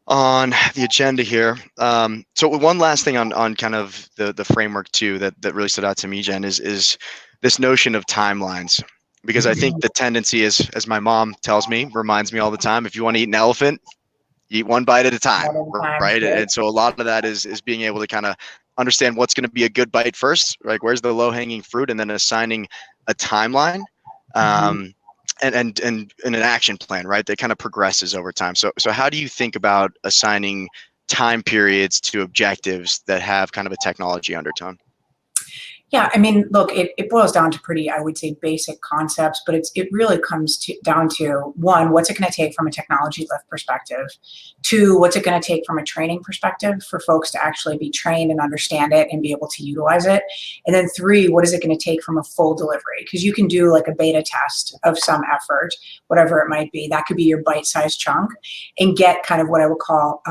on the agenda here. So one last thing on kind of the framework too, that really stood out to me, Jen, is this notion of timelines. Because I think the tendency is, as my mom reminds me all the time, if you want to eat an elephant, eat one bite at a time, right? And so a lot of that is being able to kind of understand what's going to be a good bite first, like where's the low hanging fruit, and then assigning a timeline and an action plan, right? That kind of progresses over time. So how do you think about assigning time periods to objectives that have kind of a technology undertone? Yeah, look, it boils down to pretty, I would say, basic concepts, but it really comes down to, one, what's it going to take from a technology lift perspective? 2, what's it going to take from a training perspective for folks to actually be trained and understand it and be able to utilize it? And then 3, what is it going to take from a full delivery? Because you can do like a beta test of some effort, whatever it might be. That could be your bite-sized chunk, and get kind of what I would call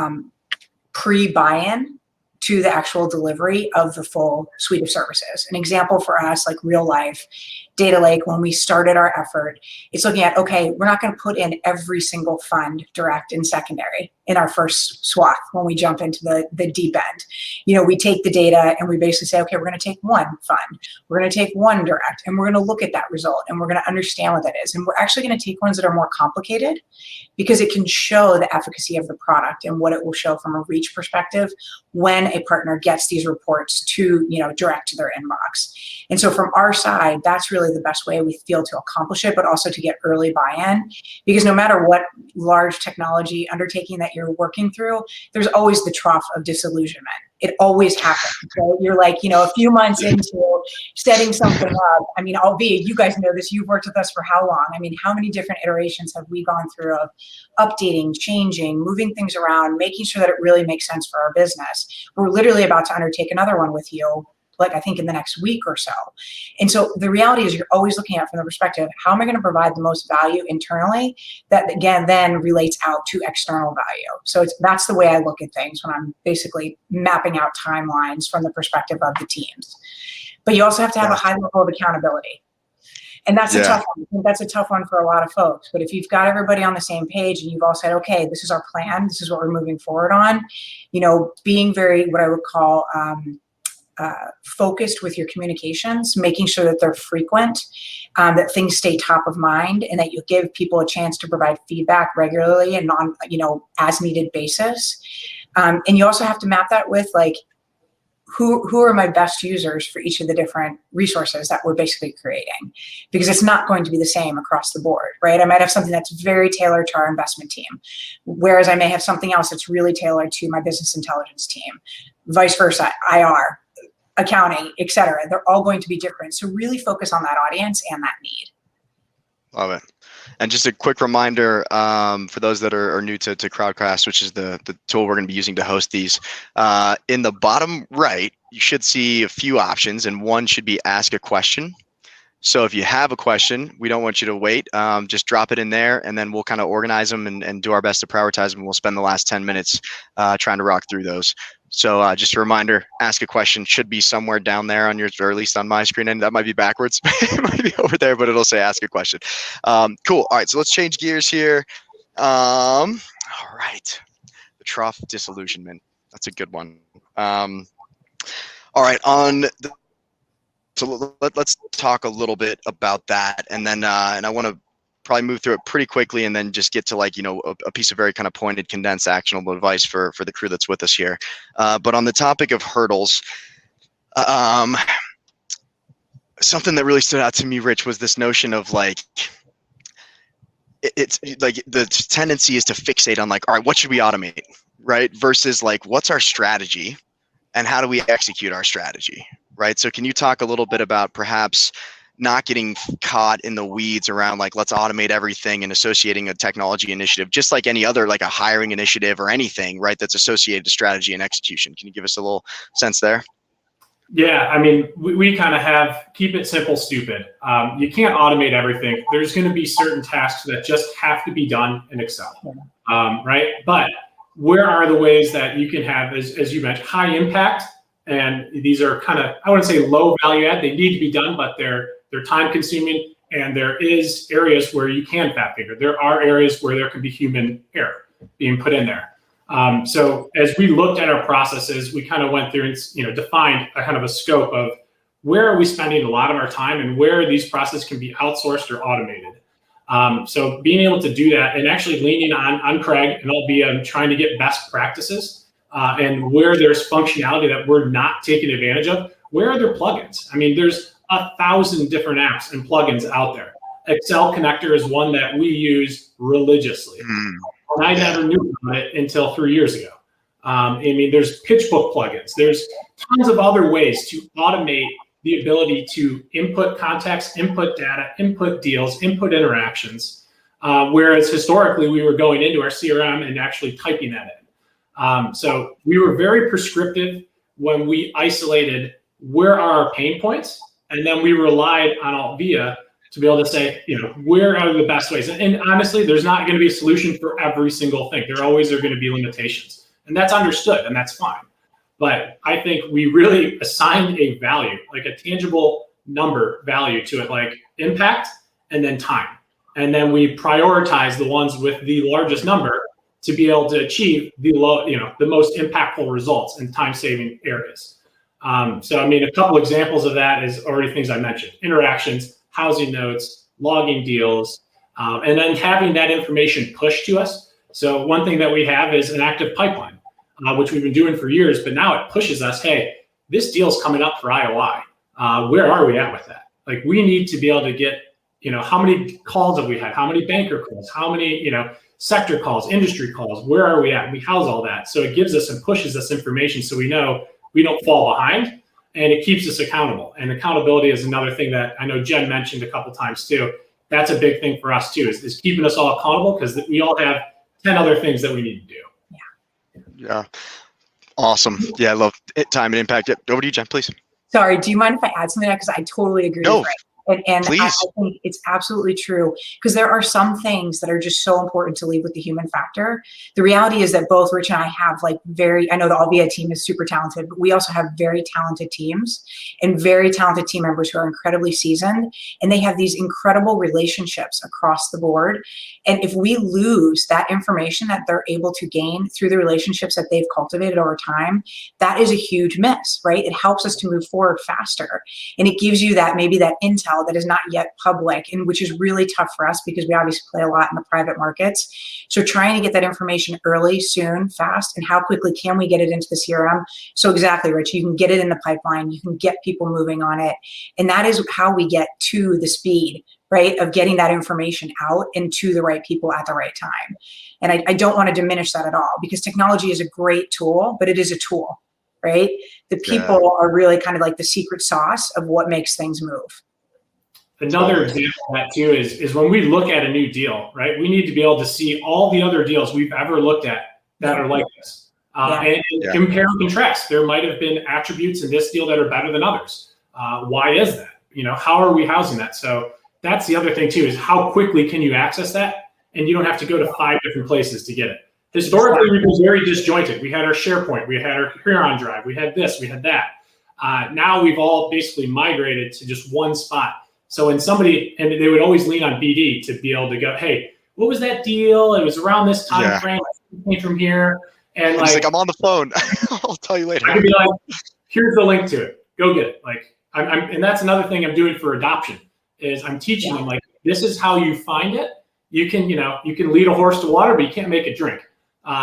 pre-buy-in to the actual delivery of the full suite of services. An example for us, like real life, Data Lake, when we started our effort, it's looking at, okay, we're not going to put in every single fund direct and secondary in our first swath when we jump into the deep end. We take the data and we basically say, okay, we're going to take one fund, we're going to take one direct, and we're going to look at that result and we're going to understand what that is. And we're actually going to take ones that are more complicated because it can show the efficacy of the product and what it will show from a reach perspective when a partner gets these reports to, direct to their inbox. And so from our side, that's really the best way we feel to accomplish it, but also to get early buy-in, because no matter what large technology undertaking that you're working through, there's always the trough of disillusionment. It always happens. So you're like, a few months into setting something up. Albeit you guys know this, you've worked with us for how long? How many different iterations have we gone through of updating, changing, moving things around, making sure that it really makes sense for our business? We're literally about to undertake another one with you, like I think in the next week or so. And so the reality is you're always looking at from the perspective, how am I going to provide the most value internally that again then relates out to external value? So that's the way I look at things when I'm basically mapping out timelines from the perspective of the teams. But you also have to have a high level of accountability. And that's a tough one. I think that's a tough one for a lot of folks. But if you've got everybody on the same page and you've all said, okay, this is our plan, this is what we're moving forward on, being very, what I would call, focused with your communications, making sure that they're frequent, that things stay top of mind, and that you give people a chance to provide feedback regularly and on, as needed basis. And you also have to map that with like, who are my best users for each of the different resources that we're basically creating, because it's not going to be the same across the board, right? I might have something that's very tailored to our investment team, whereas I may have something else that's really tailored to my business intelligence team, vice versa, IR, accounting, et cetera. They're all going to be different. So really focus on that audience and that need. Love it. And just a quick reminder for those that are new to Crowdcast, which is the tool we're going to be using to host these. In the bottom right, you should see a few options, and one should be ask a question. So if you have a question, we don't want you to wait. Just drop it in there, and then we'll kind of organize them and do our best to prioritize them. We'll spend the last 10 minutes trying to rock through those. So just a reminder, ask a question should be somewhere down there on your, or at least on my screen, and that might be backwards. It might be over there, but it'll say ask a question. Cool. All right, so let's change gears here. All right, the trough of disillusionment. That's a good one. All right, on So let's talk a little bit about that, and then and I want to probably move through it pretty quickly, and then just get to like a piece of very kind of pointed, condensed, actionable advice for the crew that's with us here. But on the topic of hurdles, something that really stood out to me, Rich, was this notion of like it's like the tendency is to fixate on like, all right, what should we automate, right? Versus like, what's our strategy, and how do we execute our strategy, right? So can you talk a little bit about perhaps not getting caught in the weeds around like, let's automate everything and associating a technology initiative, just like any other, like a hiring initiative or anything, right, that's associated to strategy and execution? Can you give us a little sense there? Yeah, I mean, we kind of have keep it simple, stupid. You can't automate everything. There's going to be certain tasks that just have to be done in Excel, right? But where are the ways that you can have, as you mentioned, high impact? And these are kind of, I wouldn't say low value add. They need to be done, but they're time consuming. And there is areas where you can fat finger. There are areas where there can be human error being put in there. So as we looked at our processes, we kind of went through and defined a kind of a scope of where are we spending a lot of our time and where these processes can be outsourced or automated. So being able to do that and actually leaning on Craig, and I'll be trying to get best practices and where there's functionality that we're not taking advantage of. Where are there plugins? I mean, there's 1,000 different apps and plugins out there. Excel connector is one that we use religiously. And I never knew about it until 3 years ago. I mean, there's PitchBook plugins. There's tons of other ways to automate the ability to input context, input data, input deals, input interactions. Whereas historically, we were going into our CRM and actually typing that in. So we were very prescriptive when we isolated where are our pain points, and then we relied on Altvia to be able to say, where are the best ways? And honestly, there's not going to be a solution for every single thing. There always are going to be limitations, and that's understood, and that's fine. But I think we really assigned a value, like a tangible number value to it, like impact and then time. And then we prioritize the ones with the largest number to be able to achieve the most impactful results in time-saving areas. So, I mean, a couple examples of that is already things I mentioned: interactions, housing notes, logging deals, and then having that information pushed to us. So one thing that we have is an active pipeline, which we've been doing for years, but now it pushes us, hey, this deal's coming up for IOI. Where are we at with that? Like, we need to be able to get, how many calls have we had? How many banker calls? How many, sector calls, industry calls? Where are we at? We house all that. So it gives us and pushes us information so we know we don't fall behind, and it keeps us accountable. And accountability is another thing that I know Jen mentioned a couple times too. That's a big thing for us too, is keeping us all accountable, because we all have 10 other things that we need to do. Yeah. Awesome. Yeah, I love it. Time and impact. Yep. Over to you, Jen, please. Sorry, do you mind if I add something? Because I totally agree with Ray. And I think it's absolutely true, because there are some things that are just so important to leave with the human factor. The reality is that both Rich and I have I know the Altvia team is super talented, but we also have very talented teams and very talented team members who are incredibly seasoned, and they have these incredible relationships across the board. And if we lose that information that they're able to gain through the relationships that they've cultivated over time, that is a huge miss, right? It helps us to move forward faster, and it gives you maybe that intel that is not yet public, and which is really tough for us because we obviously play a lot in the private markets. So trying to get that information early, soon, fast, and how quickly can we get it into the CRM? So exactly, Rich, you can get it in the pipeline, you can get people moving on it. And that is how we get to the speed, right, of getting that information out and to the right people at the right time. And I don't want to diminish that at all, because technology is a great tool, but it is a tool, right? The people are really kind of like the secret sauce of what makes things move. Another example of that too is when we look at a new deal, right? We need to be able to see all the other deals we've ever looked at that are like this, and compare and contrast. There might have been attributes in this deal that are better than others. Why is that? How are we housing that? So that's the other thing too, is how quickly can you access that, and you don't have to go to 5 different places to get it. Historically, we were very disjointed. We had our SharePoint, we had our Huron drive, we had this, we had that. Now we've all basically migrated to just one spot. So when and they would always lean on BD to be able to go, hey, what was that deal? It was around this time frame. I came from here. And I'm on the phone. I'll tell you later. I could be like, here's the link to it. Go get it. And that's another thing I'm doing for adoption is I'm teaching them, like, this is how you find it. You can lead a horse to water, but you can't make it drink.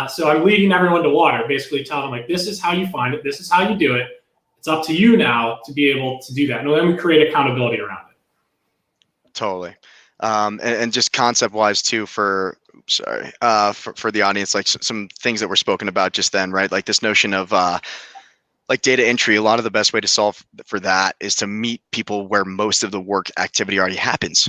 So I'm leading everyone to water, basically telling them, like, this is how you find it. This is how you do it. It's up to you now to be able to do that. And then we create accountability around it. Totally. And just concept-wise too, for the audience, like some things that were spoken about just then, right? Like this notion of like data entry. A lot of the best way to solve for that is to meet people where most of the work activity already happens,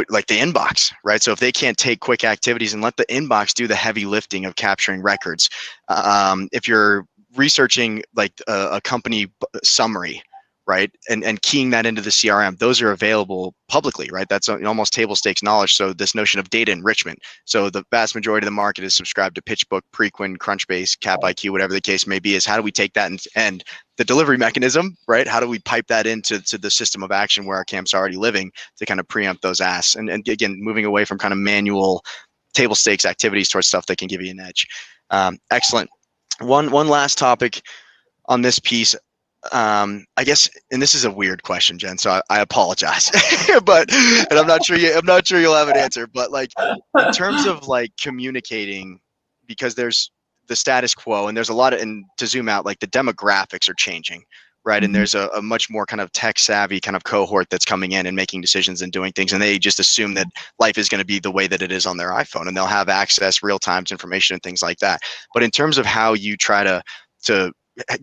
like the inbox, right? So if they can't take quick activities and let the inbox do the heavy lifting of capturing records, if you're researching like a company summary, right, and keying that into the CRM, those are available publicly, right? That's almost table stakes knowledge. So this notion of data enrichment. So the vast majority of the market is subscribed to PitchBook, Preqin, Crunchbase, CapIQ, whatever the case may be. Is how do we take that and the delivery mechanism, right? How do we pipe that into the system of action where our camp's already living to kind of preempt those asks? And again, moving away from kind of manual table stakes activities towards stuff that can give you an edge. Excellent. One last topic on this piece. I guess, and this is a weird question, Jen, so I apologize, and I'm not sure you'll have an answer, but like in terms of like communicating, because there's the status quo and there's a lot of, and to zoom out, like the demographics are changing, right? And there's a much more kind of tech savvy kind of cohort that's coming in and making decisions and doing things. And they just assume that life is going to be the way that it is on their iPhone and they'll have access real time to information and things like that. But in terms of how you try to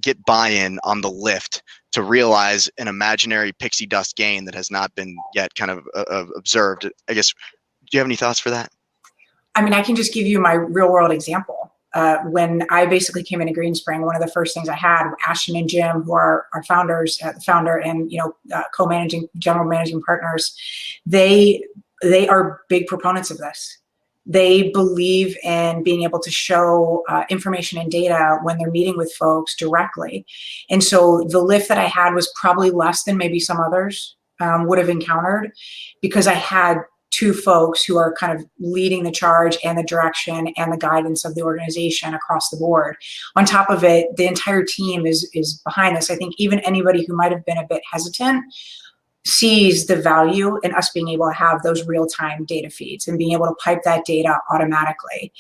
get buy-in on the lift to realize an imaginary pixie dust gain that has not been yet kind of observed, I guess, do you have any thoughts for that? I mean, I can just give you my real world example. When I basically came into Greenspring, one of the first things I had, Ashton and Jim, who are our founders, the founder and co-managing general managing partners, they are big proponents of this. They believe in being able to show information and data when they're meeting with folks directly. And so the lift that I had was probably less than maybe some others would have encountered, because I had two folks who are kind of leading the charge and the direction and the guidance of the organization across the board. On top of it, the entire team is behind this. I think even anybody who might have been a bit hesitant sees the value in us being able to have those real-time data feeds and being able to pipe that data automatically.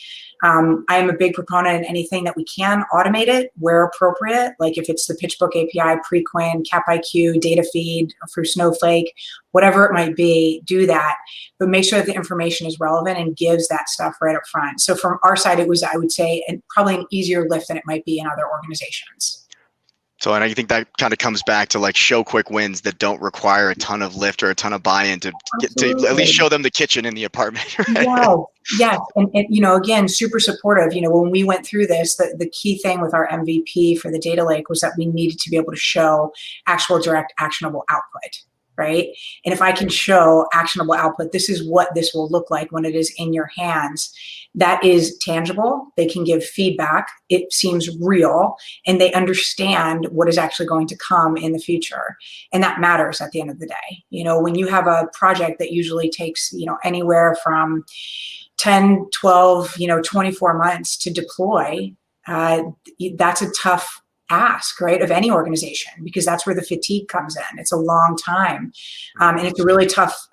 I am a big proponent in anything that we can automate it where appropriate, like if it's the PitchBook API, Preqin, CapIQ, data feed for Snowflake, whatever it might be, do that, but make sure that the information is relevant and gives that stuff right up front. So from our side, it was, I would say, probably an easier lift than it might be in other organizations. So, and I think that kind of comes back to like show quick wins that don't require a ton of lift or a ton of buy-in to get to at least show them the kitchen in the apartment. Right? Yeah. And again, super supportive. When we went through this, the key thing with our MVP for the data lake was that we needed to be able to show actual direct actionable output. Right. And if I can show actionable output, this is what this will look like when it is in your hands. That is tangible. They can give feedback. It seems real, and they understand what is actually going to come in the future. And that matters at the end of the day. When you have a project that usually takes, anywhere from 10, 12, 24 months to deploy, that's a tough ask, right, of any organization, because that's where the fatigue comes in. It's a long time, and it's a really tough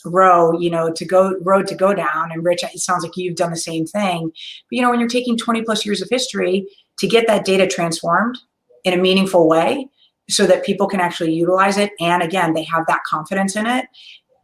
road to go down. And Rich, it sounds like you've done the same thing. But when you're taking 20 plus years of history to get that data transformed in a meaningful way, so that people can actually utilize it, and again, they have that confidence in it.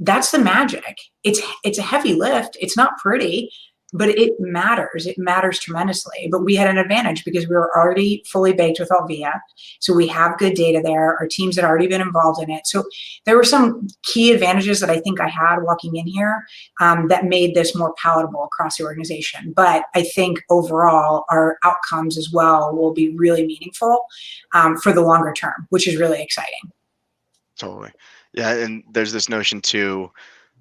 That's the magic. It's a heavy lift. It's not pretty, but it matters. It matters tremendously. But we had an advantage because we were already fully baked with Alvia. So we have good data there. Our teams had already been involved in it. So there were some key advantages that I think I had walking in here that made this more palatable across the organization. But I think overall, our outcomes as well will be really meaningful for the longer term, which is really exciting. Totally. Yeah. And there's this notion too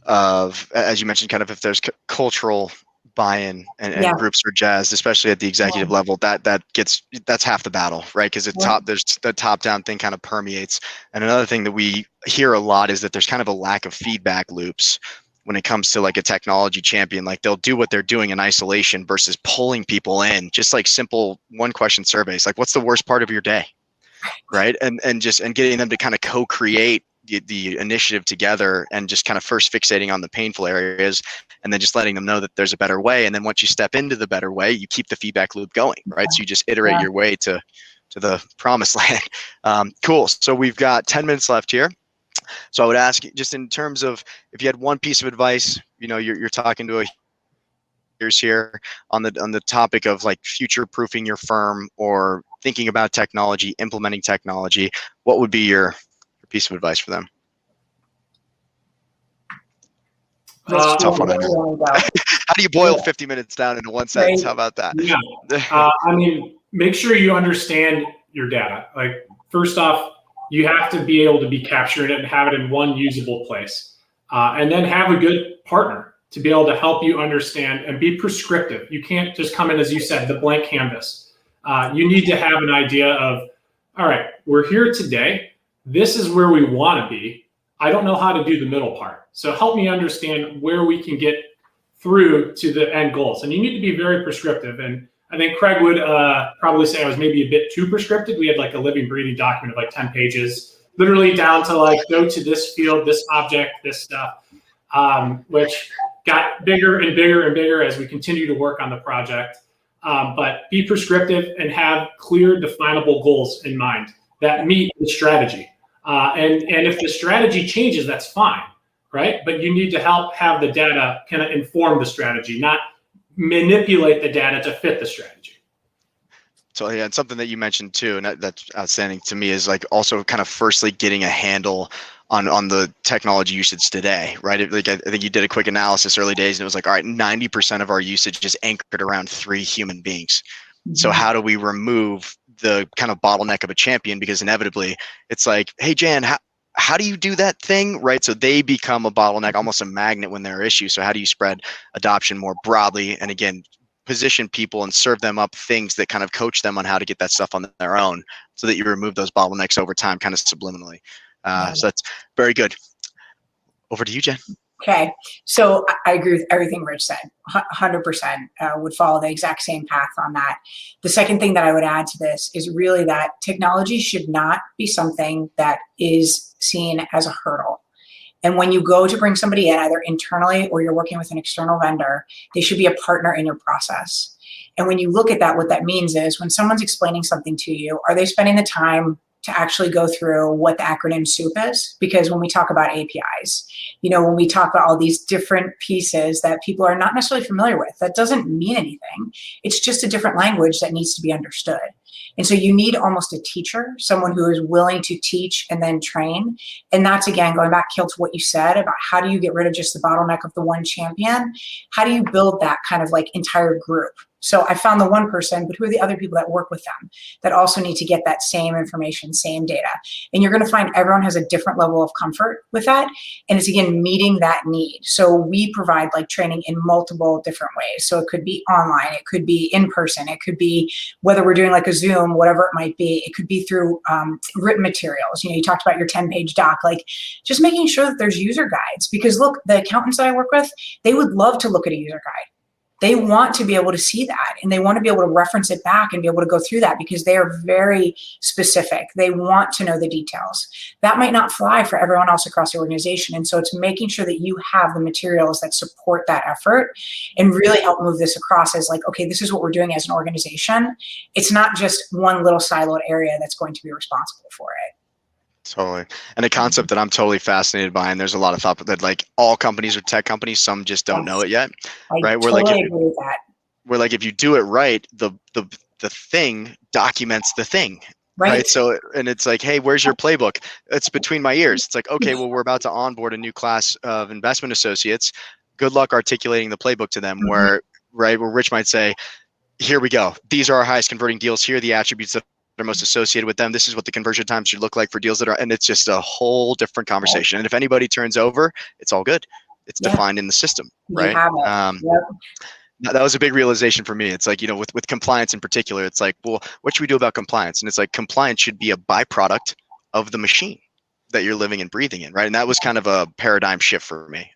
of, as you mentioned, kind of if there's cultural buy-in and groups are jazzed, especially at the executive level, that's half the battle, right? Because there's the top-down thing kind of permeates. And another thing that we hear a lot is that there's kind of a lack of feedback loops when it comes to like a technology champion. Like they'll do what they're doing in isolation versus pulling people in, just like simple one-question surveys. Like, what's the worst part of your day? right? And getting them to kind of co-create the initiative together, and just kind of first fixating on the painful areas, and then just letting them know that there's a better way. And then once you step into the better way, you keep the feedback loop going, right? So you just iterate your way to the promised land. Cool. So we've got 10 minutes left here. So I would ask, just in terms of, if you had one piece of advice, you're talking to a years here on the topic of like future proofing your firm or thinking about technology, implementing technology, what would be your piece of advice for them? Tough one. How do you boil 50 minutes down into one sentence? How about that? Yeah. I mean, make sure you understand your data. Like, first off, you have to be able to be capturing it and have it in one usable place. And then have a good partner to be able to help you understand and be prescriptive. You can't just come in, as you said, the blank canvas. You need to have an idea of, all right, we're here today. This is where we want to be. I don't know how to do the middle part. So help me understand where we can get through to the end goals. And you need to be very prescriptive. And I think Craig would probably say I was maybe a bit too prescriptive. We had like a living, breathing document of like 10 pages, literally down to like, go to this field, this object, this stuff, which got bigger and bigger and bigger as we continue to work on the project. But be prescriptive and have clear, definable goals in mind that meet the strategy. And if the strategy changes, that's fine, right? But you need to help have the data kind of inform the strategy, not manipulate the data to fit the strategy. So yeah, and something that you mentioned too, and that's outstanding to me, is like also kind of firstly getting a handle on the technology usage today, right? Like I think you did a quick analysis early days, and it was like, all right, 90% of our usage is anchored around 3 human beings. Mm-hmm. So how do we remove the kind of bottleneck of a champion? Because inevitably it's like, hey Jan, how do you do that thing, right? So they become a bottleneck, almost a magnet when there are issues. So how do you spread adoption more broadly? And again, position people and serve them up things that kind of coach them on how to get that stuff on their own, so that you remove those bottlenecks over time, kind of subliminally. So that's very good. Over to you, Jen. Okay, so I agree with everything Rich said. 100% would follow the exact same path on that. The second thing that I would add to this is really that technology should not be something that is seen as a hurdle. And when you go to bring somebody in, either internally or you're working with an external vendor, they should be a partner in your process. And when you look at that, what that means is when someone's explaining something to you, are they spending the time to actually go through what the acronym SOUP is? Because when we talk about APIs, when we talk about all these different pieces that people are not necessarily familiar with, that doesn't mean anything. It's just a different language that needs to be understood. And so you need almost a teacher, someone who is willing to teach and then train. And that's, again, going back, Kiel, to what you said about how do you get rid of just the bottleneck of the one champion? How do you build that kind of like entire group? So I found the one person, but who are the other people that work with them that also need to get that same information, same data? And you're going to find everyone has a different level of comfort with that. And it's, again, meeting that need. So we provide like training in multiple different ways. So it could be online, it could be in person, it could be whether we're doing like a Zoom, whatever it might be. It could be through written materials. You talked about your 10-page doc, like just making sure that there's user guides. Because look, the accountants that I work with, they would love to look at a user guide. They want to be able to see that, and they want to be able to reference it back and be able to go through that because they are very specific. They want to know the details. That might not fly for everyone else across the organization. And so it's making sure that you have the materials that support that effort and really help move this across as like, okay, this is what we're doing as an organization. It's not just one little siloed area that's going to be responsible for it. Totally. And a concept that I'm totally fascinated by, and there's a lot of thought that like all companies are tech companies, some just don't know it yet, right? Totally agree with that. We're like, if you do it right, the thing documents the thing, right? So, and it's like, hey, where's your playbook? It's between my ears. It's like, okay, well, we're about to onboard a new class of investment associates. Good luck articulating the playbook to them. Where Rich might say, here we go. These are our highest converting deals. Here are the attributes that are most associated with them. This is what the conversion time should look like for deals that are, and it's just a whole different conversation. And if anybody turns over, it's all good. It's defined in the system, right? That was a big realization for me. It's like, with compliance in particular, it's like, well, what should we do about compliance? And it's like, compliance should be a byproduct of the machine that you're living and breathing in, right? And that was kind of a paradigm shift for me.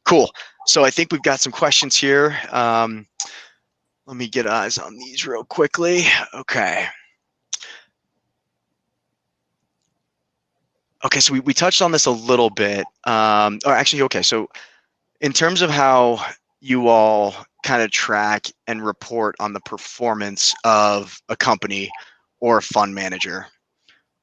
Cool. So I think we've got some questions here. Let me get eyes on these real quickly. Okay. Okay, so we touched on this a little bit. Or actually, okay, so in terms of how you all kind of track and report on the performance of a company or a fund manager,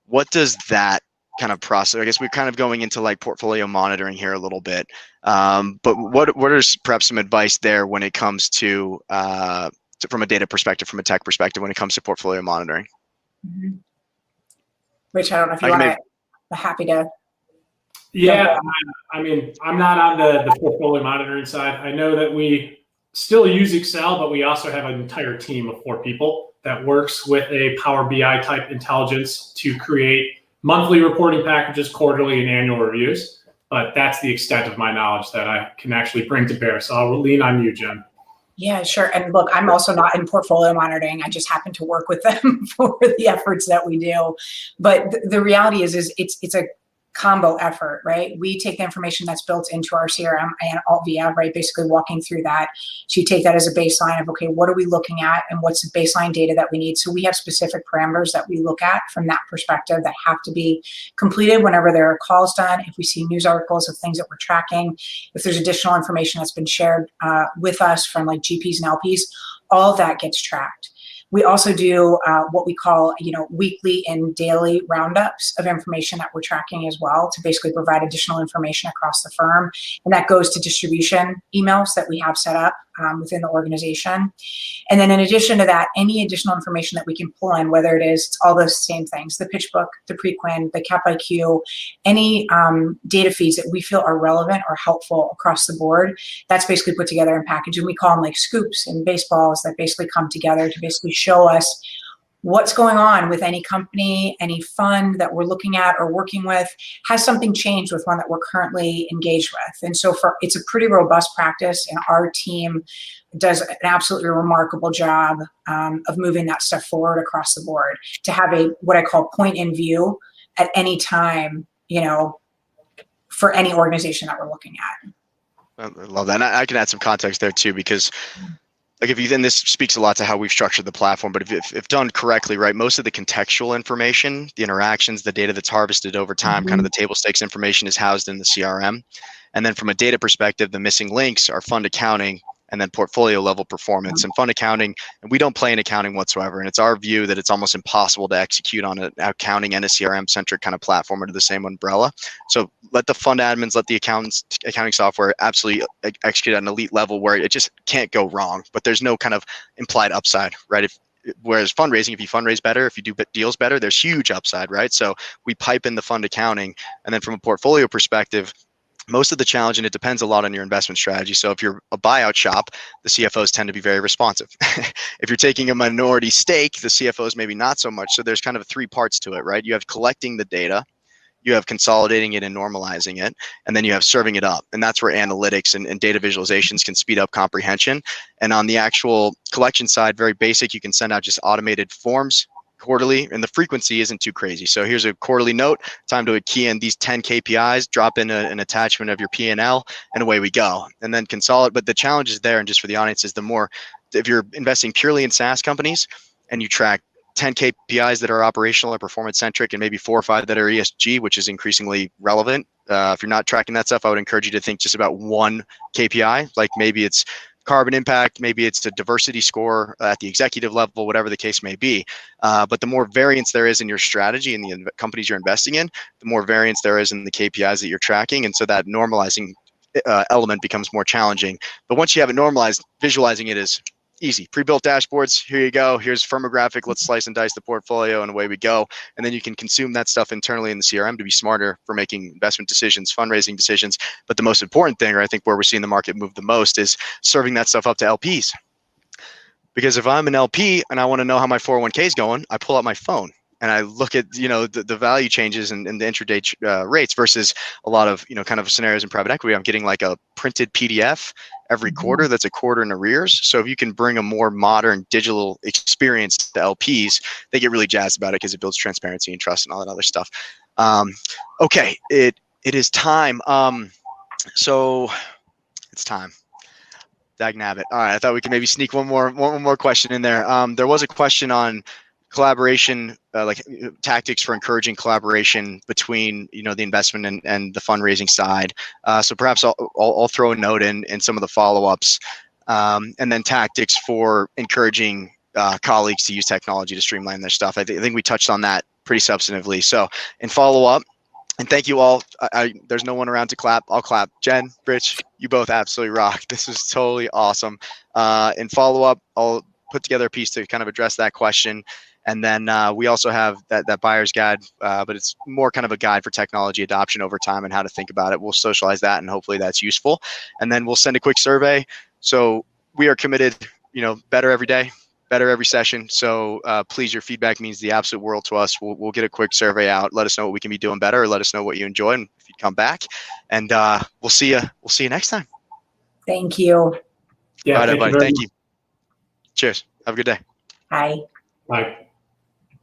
what does that kind of process? I guess we're kind of going into like portfolio monitoring here a little bit, but what are perhaps some advice there when it comes to from a data perspective, from a tech perspective, when it comes to portfolio monitoring? Mm-hmm. Rich, I don't know if you want to. I'm happy to. Yeah, I mean, I'm not on the portfolio monitoring side. I know that we still use Excel, but we also have an entire team of 4 people that works with a Power BI type intelligence to create monthly reporting packages, quarterly and annual reviews. But that's the extent of my knowledge that I can actually bring to bear. So I'll lean on you, Jim. Yeah, sure. And look, I'm also not in portfolio monitoring. I just happen to work with them for the efforts that we do. But the reality is it's a combo effort, right? We take the information that's built into our CRM and AltVia, right? Basically walking through that. So you take that as a baseline of, okay, what are we looking at and what's the baseline data that we need? So we have specific parameters that we look at from that perspective that have to be completed whenever there are calls done. If we see news articles of things that we're tracking, if there's additional information that's been shared with us from like GPs and LPs, all of that gets tracked. We also do what we call, weekly and daily roundups of information that we're tracking as well to basically provide additional information across the firm. And that goes to distribution emails that we have set up within the organization. And then in addition to that, any additional information that we can pull in, whether it's all those same things, the pitch book, the pre-quin, the Cap IQ, any data feeds that we feel are relevant or helpful across the board, that's basically put together in package. And we call them like scoops and baseballs that basically come together to basically show us what's going on with any company, any fund that we're looking at or working with. Has something changed with one that we're currently engaged with? And so it's a pretty robust practice, and our team does an absolutely remarkable job of moving that stuff forward across the board to have what I call point in view at any time, for any organization that we're looking at. I love that. And I can add some context there too, because then this speaks a lot to how we've structured the platform, but if done correctly, right, most of the contextual information, the interactions, the data that's harvested over time, kind of the table stakes information is housed in the CRM. And then from a data perspective, the missing links are fund accounting and then portfolio level performance. And fund accounting, and we don't play in accounting whatsoever. And it's our view that it's almost impossible to execute on an accounting and a CRM centric kind of platform under the same umbrella. So let the fund admins, let the accountants, accounting software absolutely execute at an elite level where it just can't go wrong, but there's no kind of implied upside, right? Whereas fundraising, if you fundraise better, if you do deals better, there's huge upside, right? So we pipe in the fund accounting. And then from a portfolio perspective, most of the challenge, and it depends a lot on your investment strategy. So if you're a buyout shop, the CFOs tend to be very responsive. If you're taking a minority stake, the CFOs maybe not so much. So there's kind of 3 parts to it, right? You have collecting the data, you have consolidating it and normalizing it, and then you have serving it up. And that's where analytics and data visualizations can speed up comprehension. And on the actual collection side, very basic, you can send out just automated forms quarterly, and the frequency isn't too crazy. So here's a quarterly note, time to key in these 10 KPIs, drop in an attachment of your P&L, and away we go. And then consolidate. But the challenge is there, and just for the audience, is if you're investing purely in SaaS companies and you track 10 KPIs that are operational or performance centric and maybe 4 or 5 that are ESG, which is increasingly relevant. If you're not tracking that stuff, I would encourage you to think just about one KPI, like maybe it's carbon impact, maybe it's a diversity score at the executive level, whatever the case may be. But the more variance there is in your strategy and the companies you're investing in, the more variance there is in the KPIs that you're tracking. And so that normalizing element becomes more challenging. But once you have it normalized, visualizing it is easy. Pre-built dashboards, here you go. Here's firmographic. Let's slice and dice the portfolio and away we go. And then you can consume that stuff internally in the CRM to be smarter for making investment decisions, fundraising decisions. But the most important thing, or I think where we're seeing the market move the most, is serving that stuff up to LPs. Because if I'm an LP and I want to know how my 401k is going, I pull out my phone and I look at, the value changes and the intraday rates versus a lot of, kind of scenarios in private equity. I'm getting like a printed PDF every quarter that's a quarter in arrears. So if you can bring a more modern digital experience to LPs, they get really jazzed about it because it builds transparency and trust and all that other stuff. Okay, it is time. So it's time. Dag nabbit. All right, I thought we could maybe sneak one more question in there. There was a question on collaboration, like tactics for encouraging collaboration between, the investment and the fundraising side. So perhaps I'll throw a note in some of the follow-ups, and then tactics for encouraging colleagues to use technology to streamline their stuff. I think we touched on that pretty substantively. So in follow-up, and thank you all. There's no one around to clap. I'll clap. Jen, Rich, you both absolutely rock. This is totally awesome. In follow-up, I'll put together a piece to kind of address that question. And then we also have that buyer's guide, but it's more kind of a guide for technology adoption over time and how to think about it. We'll socialize that, and hopefully that's useful. And then we'll send a quick survey. So we are committed, better every day, better every session. So please, your feedback means the absolute world to us. We'll get a quick survey out. Let us know what we can be doing better, or let us know what you enjoy, and if you come back. And we'll see you. We'll see you next time. Thank you. Yeah, all right, everybody. Thank you. Cheers. Have a good day. Bye. Bye.